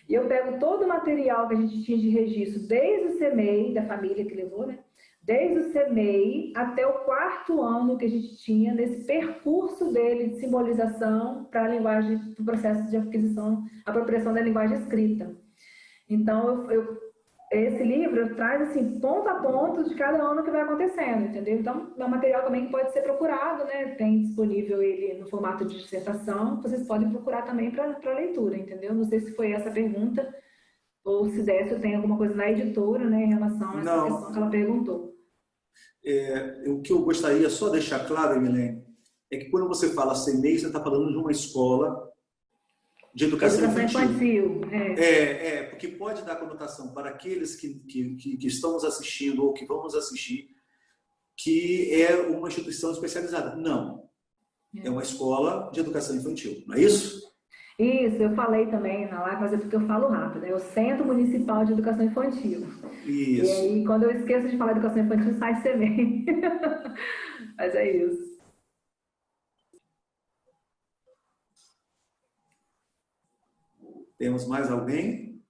E eu pego todo o material que a gente tinha de registro, desde o CMEI, da família que levou, né? Desde o CMEI até o 4º ano que a gente tinha, nesse percurso dele de simbolização para a linguagem, para o processo de aquisição, apropriação da linguagem escrita. Então, esse livro traz, assim, ponto a ponto de cada ano que vai acontecendo, entendeu? Então, é um material também que pode ser procurado, né? Tem disponível ele no formato de dissertação, vocês podem procurar também para leitura, entendeu? Não sei se foi essa a pergunta, ou se Décio tem alguma coisa na editora, né, em relação a essa questão que ela perguntou. O que eu gostaria só deixar claro, Emilene, é que quando você fala CMEI, você está falando de uma escola de educação infantil. Porque pode dar conotação para aqueles que estamos assistindo ou que vamos assistir, que é uma instituição especializada. Não. É uma escola de educação infantil, não é isso? Isso, eu falei também na live, mas é porque eu falo rápido. É o Centro Municipal de Educação Infantil. Isso. E aí, quando eu esqueço de falar educação infantil, sai CMEI. Mas é isso. Temos mais alguém?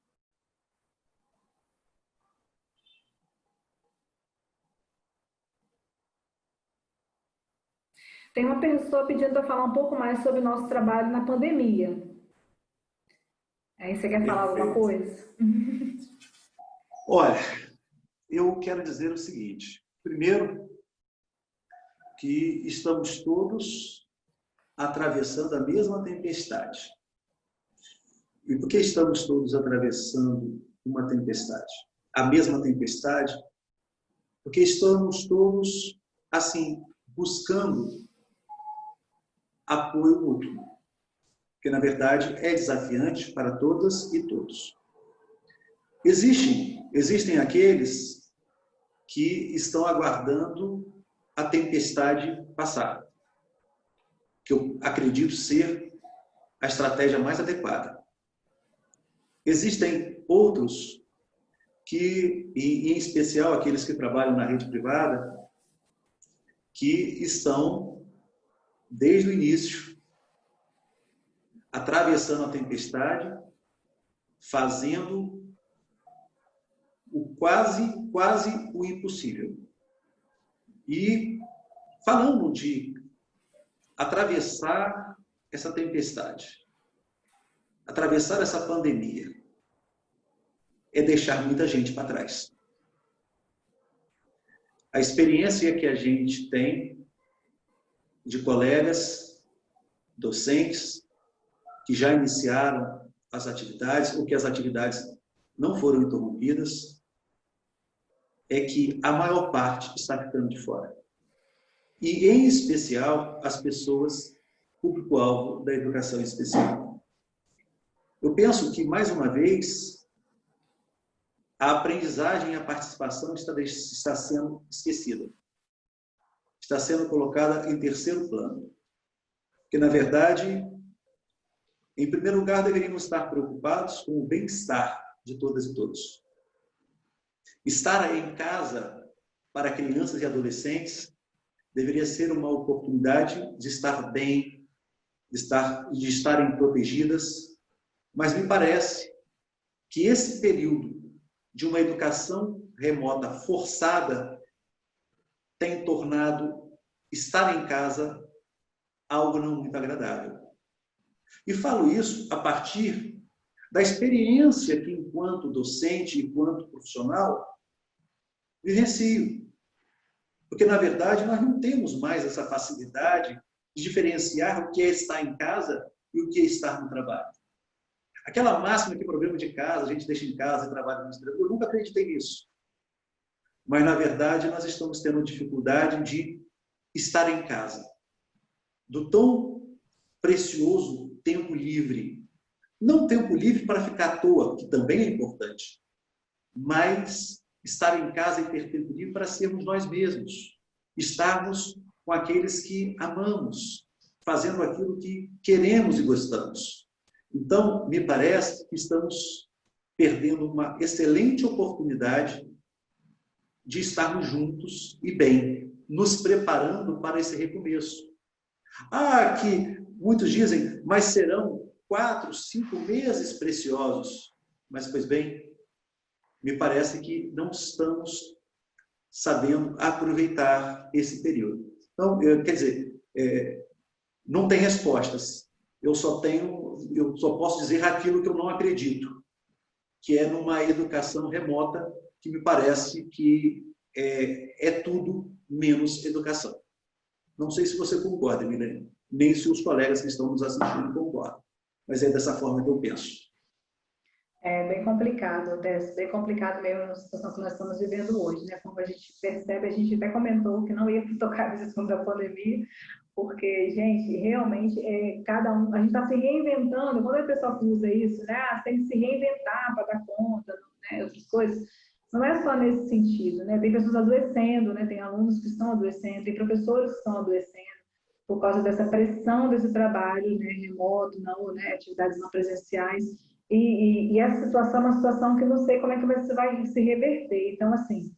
Tem uma pessoa pedindo para falar um pouco mais sobre o nosso trabalho na pandemia. Aí você quer falar alguma coisa? Olha, eu quero dizer o seguinte. Primeiro, que estamos todos atravessando a mesma tempestade. E por que estamos todos atravessando uma tempestade? A mesma tempestade? Porque estamos todos, assim, buscando apoio mútuo. Porque, na verdade, é desafiante para todas e todos. Existem aqueles que estão aguardando a tempestade passar, que eu acredito ser a estratégia mais adequada. Existem outros que, e em especial aqueles que trabalham na rede privada, que estão, desde o início, atravessando a tempestade, fazendo o quase o impossível. E falando de atravessar essa tempestade, atravessar essa pandemia, é deixar muita gente para trás. A experiência que a gente tem de colegas, docentes, que já iniciaram as atividades, ou que as atividades não foram interrompidas, é que a maior parte está ficando de fora. E, em especial, as pessoas público-alvo da educação especial. Eu penso que, mais uma vez, a aprendizagem e a participação está sendo esquecida. Está sendo colocada em terceiro plano. Porque, na verdade, em primeiro lugar, deveríamos estar preocupados com o bem-estar de todas e todos. Estar em casa para crianças e adolescentes deveria ser uma oportunidade de estar bem, de estarem protegidas, mas me parece que esse período de uma educação remota forçada tem tornado estar em casa algo não muito agradável. E falo isso a partir da experiência que, enquanto docente, enquanto profissional, vivencio. Porque, na verdade, nós não temos mais essa facilidade de diferenciar o que é estar em casa e o que é estar no trabalho. Aquela máxima que problema de casa, a gente deixa em casa e trabalha no exterior, eu nunca acreditei nisso. Mas, na verdade, nós estamos tendo dificuldade de estar em casa. Do tão precioso tempo livre. Não tempo livre para ficar à toa, que também é importante, mas estar em casa e ter tempo livre para sermos nós mesmos. Estarmos com aqueles que amamos, fazendo aquilo que queremos e gostamos. Então, me parece que estamos perdendo uma excelente oportunidade de estarmos juntos e bem, nos preparando para esse recomeço. Que muitos dizem, mas serão 4, 5 meses preciosos. Mas, pois bem, me parece que não estamos sabendo aproveitar esse período. Então, quer dizer, não tem respostas. Eu só posso dizer aquilo que eu não acredito, que é numa educação remota, que me parece que é tudo menos educação. Não sei se você concorda, Milene, nem se os colegas que estão nos assistindo concordam, mas é dessa forma que eu penso. É bem complicado, bem complicado mesmo na situação que nós estamos vivendo hoje, né? Como a gente percebe, a gente até comentou que não ia tocar nesse assunto da pandemia, porque, gente, realmente, cada um, a gente está se reinventando, quando a pessoa usa isso, né? Ah, você tem que se reinventar para dar conta, né? Outras coisas. Não é só nesse sentido, né? Tem pessoas adoecendo, né? Tem alunos que estão adoecendo, tem professores que estão adoecendo por causa dessa pressão desse trabalho, né? Remoto, não, né? Atividades não presenciais. E essa situação é uma situação que eu não sei como é que vai se reverter. Então, assim,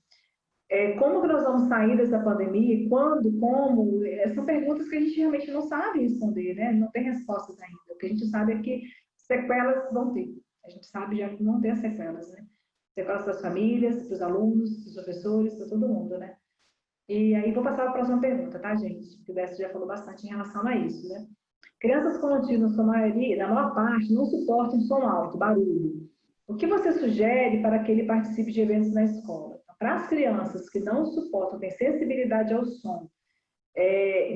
como que nós vamos sair dessa pandemia? Quando? Como? São perguntas que a gente realmente não sabe responder, né? Não tem respostas ainda. O que a gente sabe é que sequelas vão ter. A gente sabe já que vão ter sequelas, né? Sequelas para as famílias, para os alunos, para os professores, para todo mundo, né? E aí vou passar para a próxima pergunta, tá, gente? Porque o Décio já falou bastante em relação a isso, né? Crianças com autismo, na sua maioria, na maior parte, não suportam som alto, barulho. O que você sugere para que ele participe de eventos na escola? Então, para as crianças que não suportam, têm sensibilidade ao som,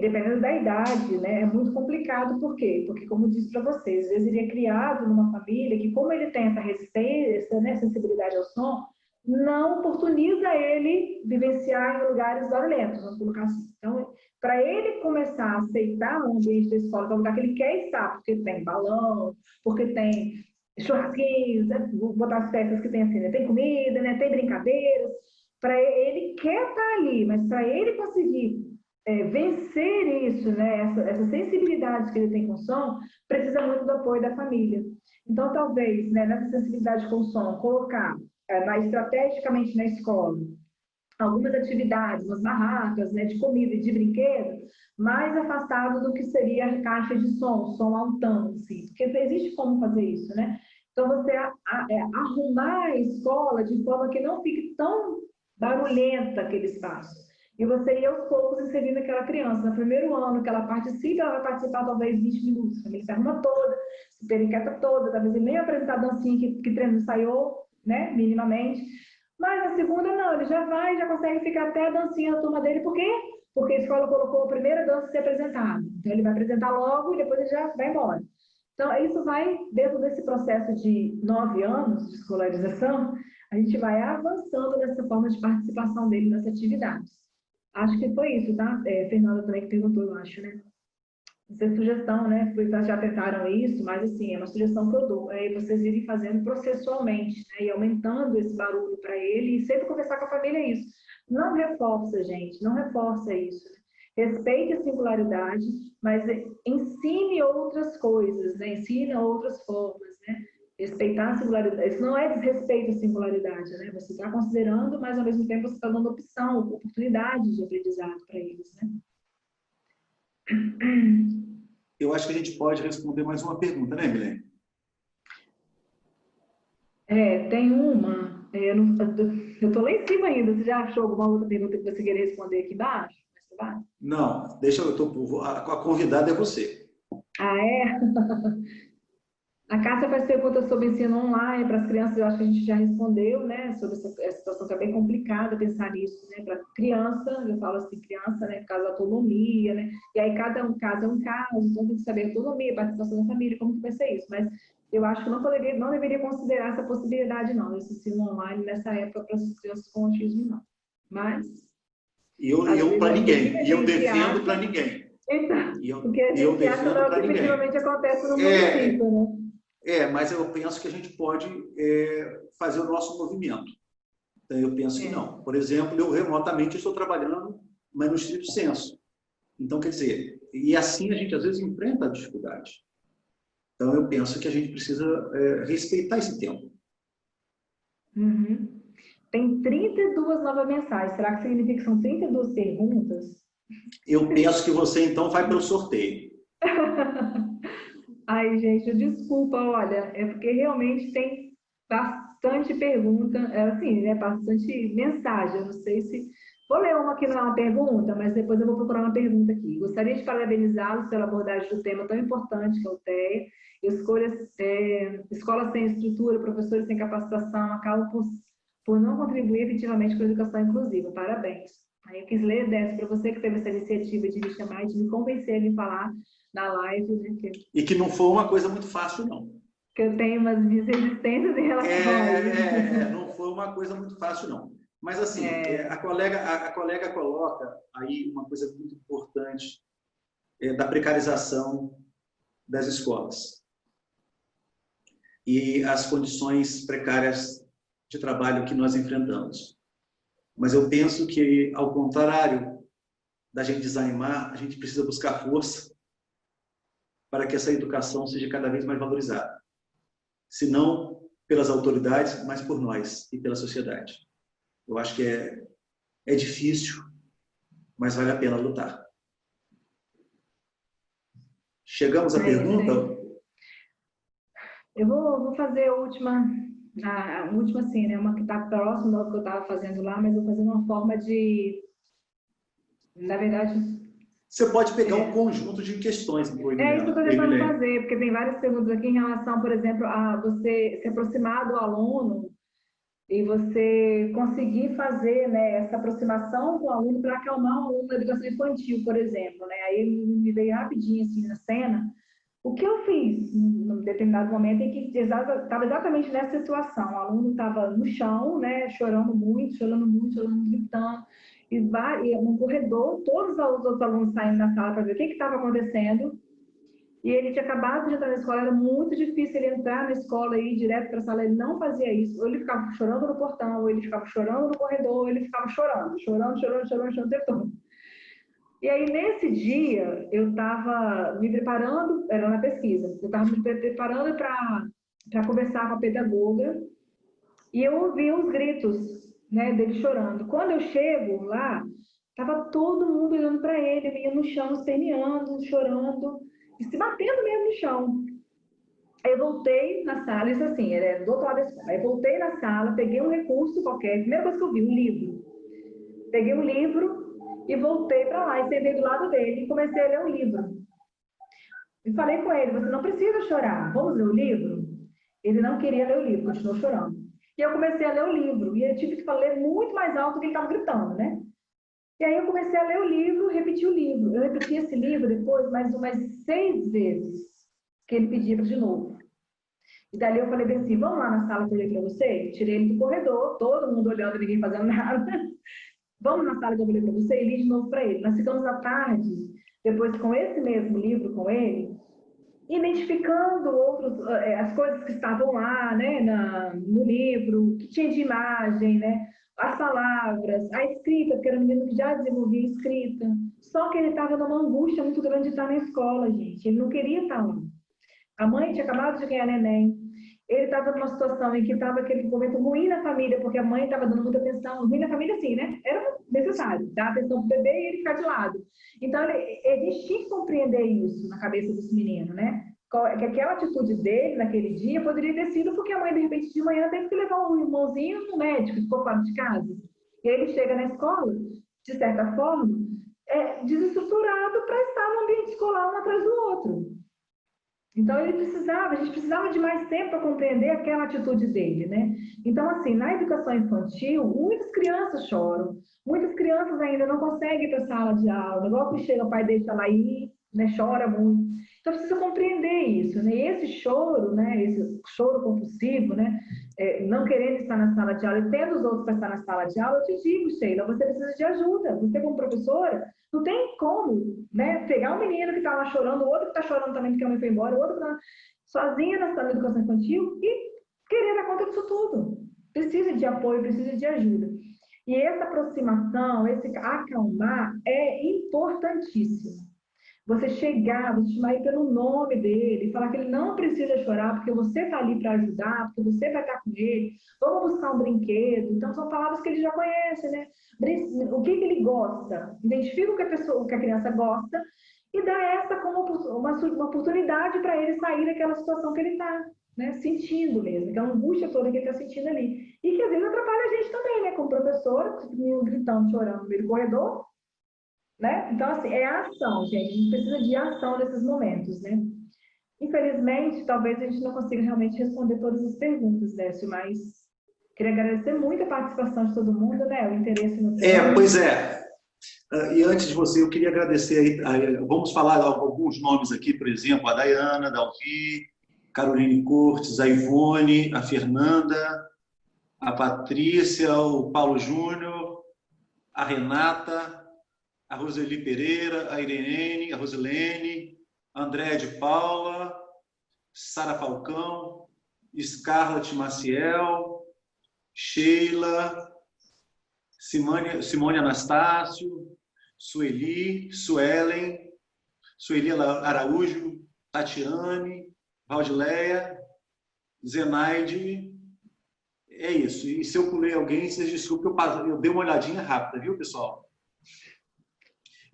dependendo da idade, né, é muito complicado. Por quê? Porque, como eu disse para vocês, às vezes ele é criado numa família que, como ele tem essa resistência, né, sensibilidade ao som, não oportuniza ele vivenciar em lugares barulhentos, vamos colocar assim. Então, para ele começar a aceitar o ambiente da escola, que é o lugar que ele quer estar, porque tem balão, porque tem churrasquinhos, né, vou botar as festas que tem assim, né, tem comida, né, tem brincadeiras, para ele quer estar ali, mas para ele conseguir vencer isso, né, essa sensibilidade que ele tem com o som, precisa muito do apoio da família. Então, talvez, né, nessa sensibilidade com o som, colocar estrategicamente na escola algumas atividades, umas barracas, né, de comida e de brinquedo, mais afastado do que seria a caixa de som altão, assim, porque existe como fazer isso, né? Então, você arrumar a escola de forma que não fique tão barulhenta aquele espaço. E você ir aos poucos inserindo aquela criança. No primeiro ano que ela participa, ela vai participar talvez 20 minutos. Ele se arruma toda, se periqueta toda, talvez ele nem apresentar a dancinha que treino ensaiou, né, minimamente. Mas na segunda, não, ele já vai, já consegue ficar até a dancinha da turma dele. Por quê? Porque a escola colocou a primeira dança a ser apresentada. Então, ele vai apresentar logo e depois ele já vai embora. Então, isso vai, dentro desse processo de 9 anos de escolarização, a gente vai avançando nessa forma de participação dele nas atividades. Acho que foi isso, tá? Fernanda também que perguntou, eu acho, né? Essa é sugestão, né? Vocês já tentaram isso, mas assim, é uma sugestão que eu dou. É vocês irem fazendo processualmente, né? E aumentando esse barulho para ele e sempre conversar com a família isso. Não reforça, gente, não reforça isso. Respeite a singularidade, mas ensine outras coisas, né? Ensine outras formas, né? Respeitar a singularidade. Isso não é desrespeito à singularidade, né? Você está considerando, mas ao mesmo tempo você está dando opção, oportunidade de aprendizado para eles, né? Eu acho que a gente pode responder mais uma pergunta, né, Milene? Tem uma. Eu estou lá em cima ainda. Você já achou alguma outra pergunta que você queria responder aqui embaixo? Não, deixa eu. A convidada é você. Ah, é? A Cássia faz perguntas sobre ensino online para as crianças, eu acho que a gente já respondeu, né? Sobre essa situação que é bem complicada pensar nisso, né? Para criança, eu falo assim, criança, né? Por causa da autonomia, né? E aí cada um caso é um caso, então tem que saber a autonomia, participação da família, como que vai ser isso. Mas eu acho que não deveria considerar essa possibilidade, não, esse ensino online nessa época para as crianças com autismo, não. Mas. E eu para ninguém. E eu defendo para ninguém. Então, porque a gente acha que efetivamente acontece no município, né? Mas eu penso que a gente pode fazer o nosso movimento. Então, eu penso que não. Por exemplo, eu remotamente estou trabalhando, mas no estrito senso. Então, quer dizer, e assim a gente às vezes enfrenta a dificuldade. Então, eu penso que a gente precisa respeitar esse tempo. Uhum. Tem 32 novas mensagens. Será que significa que são 32 perguntas? Eu penso que você, então, vai para o sorteio. Ai, gente, desculpa, olha, é porque realmente tem bastante pergunta, assim, né, bastante mensagem. Eu não sei se... Vou ler uma que não é uma pergunta, mas depois eu vou procurar uma pergunta aqui. Gostaria de parabenizá-los pela abordagem do tema tão importante que é o TEA. Escolas sem estrutura, professores sem capacitação, acabam por não contribuir efetivamente com a educação inclusiva. Parabéns. Aí eu quis ler dessa para você que teve essa iniciativa de me chamar e de me convencer a vir falar na live. Né, E que não foi uma coisa muito fácil, não. que eu tenho umas minhas resistências em relação a isso. Não foi uma coisa muito fácil, não. Mas, assim, a colega coloca aí uma coisa muito importante da precarização das escolas e as condições precárias de trabalho que nós enfrentamos. Mas eu penso que, ao contrário da gente desanimar, a gente precisa buscar força para que essa educação seja cada vez mais valorizada. Se não pelas autoridades, mas por nós e pela sociedade. Eu acho que é difícil, mas vale a pena lutar. Chegamos à pergunta? Eu vou fazer a última sim, né? Uma que está próxima do que eu estava fazendo lá, mas vou fazer uma forma de... Na verdade... Você pode pegar um conjunto de questões. É isso que eu estou tentando fazer, porque tem várias perguntas aqui em relação, por exemplo, a você se aproximar do aluno e você conseguir fazer, né, essa aproximação com o aluno para acalmar o aluno da educação infantil, por exemplo. Né? Aí me veio rapidinho assim na cena. O que eu fiz num determinado momento em que estava exatamente nessa situação. O aluno estava no chão, né, chorando muito, gritando. E no corredor, todos os outros alunos saindo da sala para ver o que estava acontecendo. E ele tinha acabado de entrar na escola, era muito difícil ele entrar na escola e ir direto para a sala. Ele não fazia isso. Ou ele ficava chorando no portão, ou ele ficava chorando no corredor, ou ele ficava chorando o tempo todo. E aí, nesse dia, eu estava me preparando, era na pesquisa, eu estava me preparando para conversar com a pedagoga, e eu ouvi os gritos, né, dele chorando. Quando eu chego lá, estava todo mundo olhando para ele, ele ia no chão, esperneando, chorando, e se batendo mesmo no chão. Aí eu voltei na sala, isso assim, era do outro lado da escola. Aí eu voltei na sala, peguei um recurso qualquer, a primeira coisa que eu vi, um livro. Peguei um livro e voltei para lá, e sentei do lado dele e comecei a ler o livro. E falei com ele, você não precisa chorar, vamos ler o livro? Ele não queria ler o livro, continuou chorando. E eu comecei a ler o livro, e eu tive que ler muito mais alto do que ele estava gritando, né? E aí eu comecei a ler o livro, repeti o livro. Eu repeti esse livro depois mais umas 6 vezes, que ele pedia de novo. E dali eu falei assim, vamos lá na sala que eu olhei para você? Tirei ele do corredor, todo mundo olhando, ninguém fazendo nada. Vamos na sala que eu olhei para você e li de novo para ele. Nós ficamos à tarde, depois com esse mesmo livro com ele, identificando as coisas que estavam lá, né, no livro, que tinha de imagem, né, as palavras, a escrita, porque era um menino que já desenvolvia escrita. Só que ele estava numa angústia muito grande de estar na escola, gente. Ele não queria estar lá. A mãe tinha acabado de ganhar neném. Ele estava numa situação em que estava aquele momento ruim na família, porque a mãe estava dando muita atenção. Ruim na família, sim, né? Era necessário dar atenção para o bebê e ele ficar de lado. Então, ele tinha que compreender isso na cabeça desse menino, né? Que aquela atitude dele naquele dia poderia ter sido porque a mãe, de repente, de manhã teve que levar um irmãozinho no médico, ficou fora de casa. E aí ele chega na escola, de certa forma, desestruturado para estar no ambiente escolar um atrás do outro. Então, a gente precisava de mais tempo para compreender aquela atitude dele, né? Então, assim, na educação infantil, muitas crianças choram, muitas crianças ainda não conseguem ir para a sala de aula, igual que chega o pai deixa lá ir, né, chora muito. Então, precisa compreender isso, né? E esse choro, né, esse choro compulsivo, né, não querendo estar na sala de aula e tendo os outros para estar na sala de aula, eu te digo, Sheila, você precisa de ajuda. Você, como professora, não tem como, né, pegar um menino que está lá chorando, o outro que está chorando também porque a mãe foi embora, o outro que está sozinha na sala de educação infantil e querer dar conta disso tudo. Precisa de apoio, precisa de ajuda. E essa aproximação, esse acalmar é importantíssimo. Você chegar, você chamar ele pelo nome dele, falar que ele não precisa chorar, porque você está ali para ajudar, porque você vai estar com ele, vamos buscar um brinquedo. Então, são palavras que ele já conhece, né? O que ele gosta, identifica o que a criança gosta e dá essa como uma oportunidade para ele sair daquela situação que ele está, né, sentindo mesmo, aquela angústia toda que ele está sentindo ali. E que às vezes atrapalha a gente também, né? Como professora, gritando, chorando no meio do corredor. Né? Então, assim, é a ação, gente. A gente precisa de ação nesses momentos, né? Infelizmente, talvez a gente não consiga realmente responder todas as perguntas, Décio, mas queria agradecer muito a participação de todo mundo, né? O interesse no tema. Pois é. E antes de você, eu queria agradecer aí, vamos falar alguns nomes aqui, por exemplo, a Dayana, da Alvi, Caroline Cortes, a Ivone, a Fernanda, a Patrícia, o Paulo Júnior, a Renata, a Roseli Pereira, a Irene, a Rosilene, a Andréa de Paula, Sara Falcão, Scarlett Maciel, Sheila, Simone Anastácio, Sueli Araújo, Tatiane, Valdileia, Zenaide. É isso. E se eu pulei alguém, vocês desculpem, eu dei uma olhadinha rápida, viu, pessoal?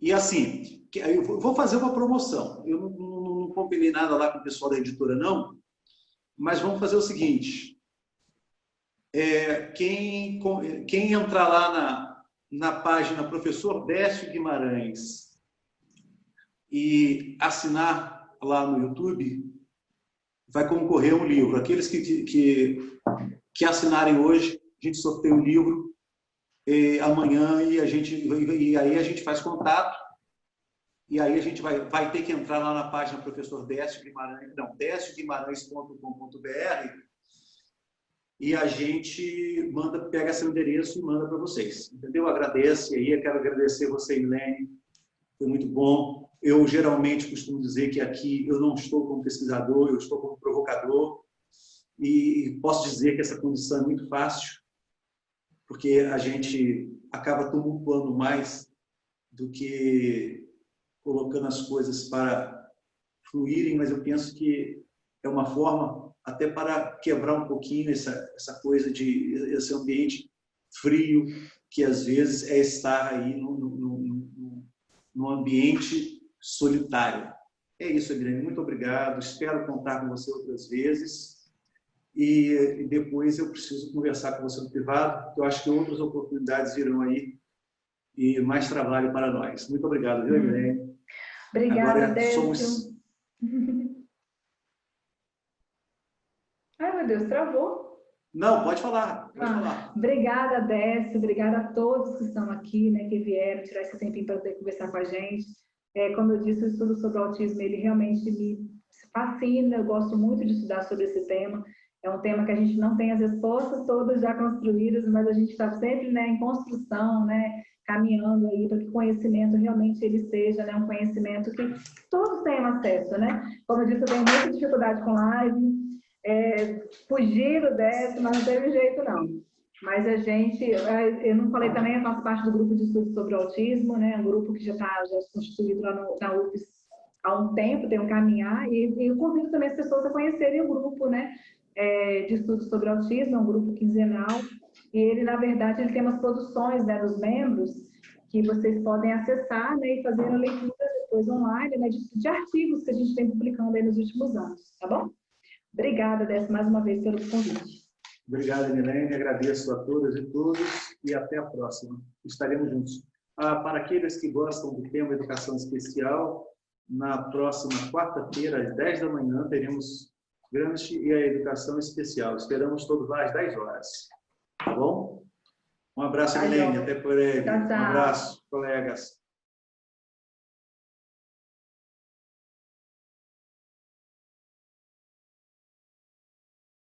E assim, eu vou fazer uma promoção. Eu não combinei nada lá com o pessoal da editora, não, mas vamos fazer o seguinte. Quem entrar lá na página Professor Décio Guimarães e assinar lá no YouTube, vai concorrer a um livro. Aqueles que assinarem hoje, a gente sorteia o livro amanhã e aí a gente faz contato e aí a gente vai ter que entrar lá na página Professor Décio Guimarães, não, decioguimarães.com.br e a gente pega seu endereço e manda para vocês. Entendeu? Agradeço. E aí eu quero agradecer você, Milene. Foi muito bom. Eu geralmente costumo dizer que aqui eu não estou como pesquisador, eu estou como provocador. E posso dizer que essa condição é muito fácil, porque a gente acaba tumultuando mais do que colocando as coisas para fluírem, mas eu penso que é uma forma até para quebrar um pouquinho essa coisa esse ambiente frio, que às vezes é estar aí num ambiente solitário. É isso, Adriane. Muito obrigado. Espero contar com você outras vezes. E depois eu preciso conversar com você no privado, porque eu acho que outras oportunidades virão aí e mais trabalho para nós. Muito obrigado, viu, Adriane? Obrigada, Décio. Ai, meu Deus, travou. Não, pode falar. Pode falar. Obrigada, Décio. Obrigada a todos que estão aqui, né, que vieram tirar esse tempinho para poder conversar com a gente. Como eu disse, o estudo sobre o autismo, ele realmente me fascina. Eu gosto muito de estudar sobre esse tema. É um tema que a gente não tem as respostas todas já construídas, mas a gente está sempre, né, em construção, né, caminhando aí para que o conhecimento realmente ele seja, né, um conhecimento que todos tenham acesso, né? Como eu disse, eu tenho muita dificuldade com live, fugiram dessa, mas não teve jeito não. Mas a gente, eu não falei também, eu faço parte do grupo de estudos sobre o autismo, né, um grupo que já está constituído lá na UFES há um tempo, tem um caminhar, e eu convido também as pessoas a conhecerem o grupo, né, de estudos sobre autismo, é um grupo quinzenal, e ele, na verdade, ele tem umas produções, né, dos membros, que vocês podem acessar, né, e fazer a leitura depois online, né, de artigos que a gente vem publicando aí nos últimos anos, tá bom? Obrigada, Décio, mais uma vez pelo convite. Obrigado, Milene. Agradeço a todas e todos e até a próxima. Estaremos juntos. Para aqueles que gostam do tema Educação Especial, na próxima quarta-feira, às 10 da manhã, teremos Gramsci e a Educação Especial. Esperamos todos lá às 10 horas. Tá bom? Um abraço, Milene. Até por aí. Tchau, tchau. Um abraço, colegas.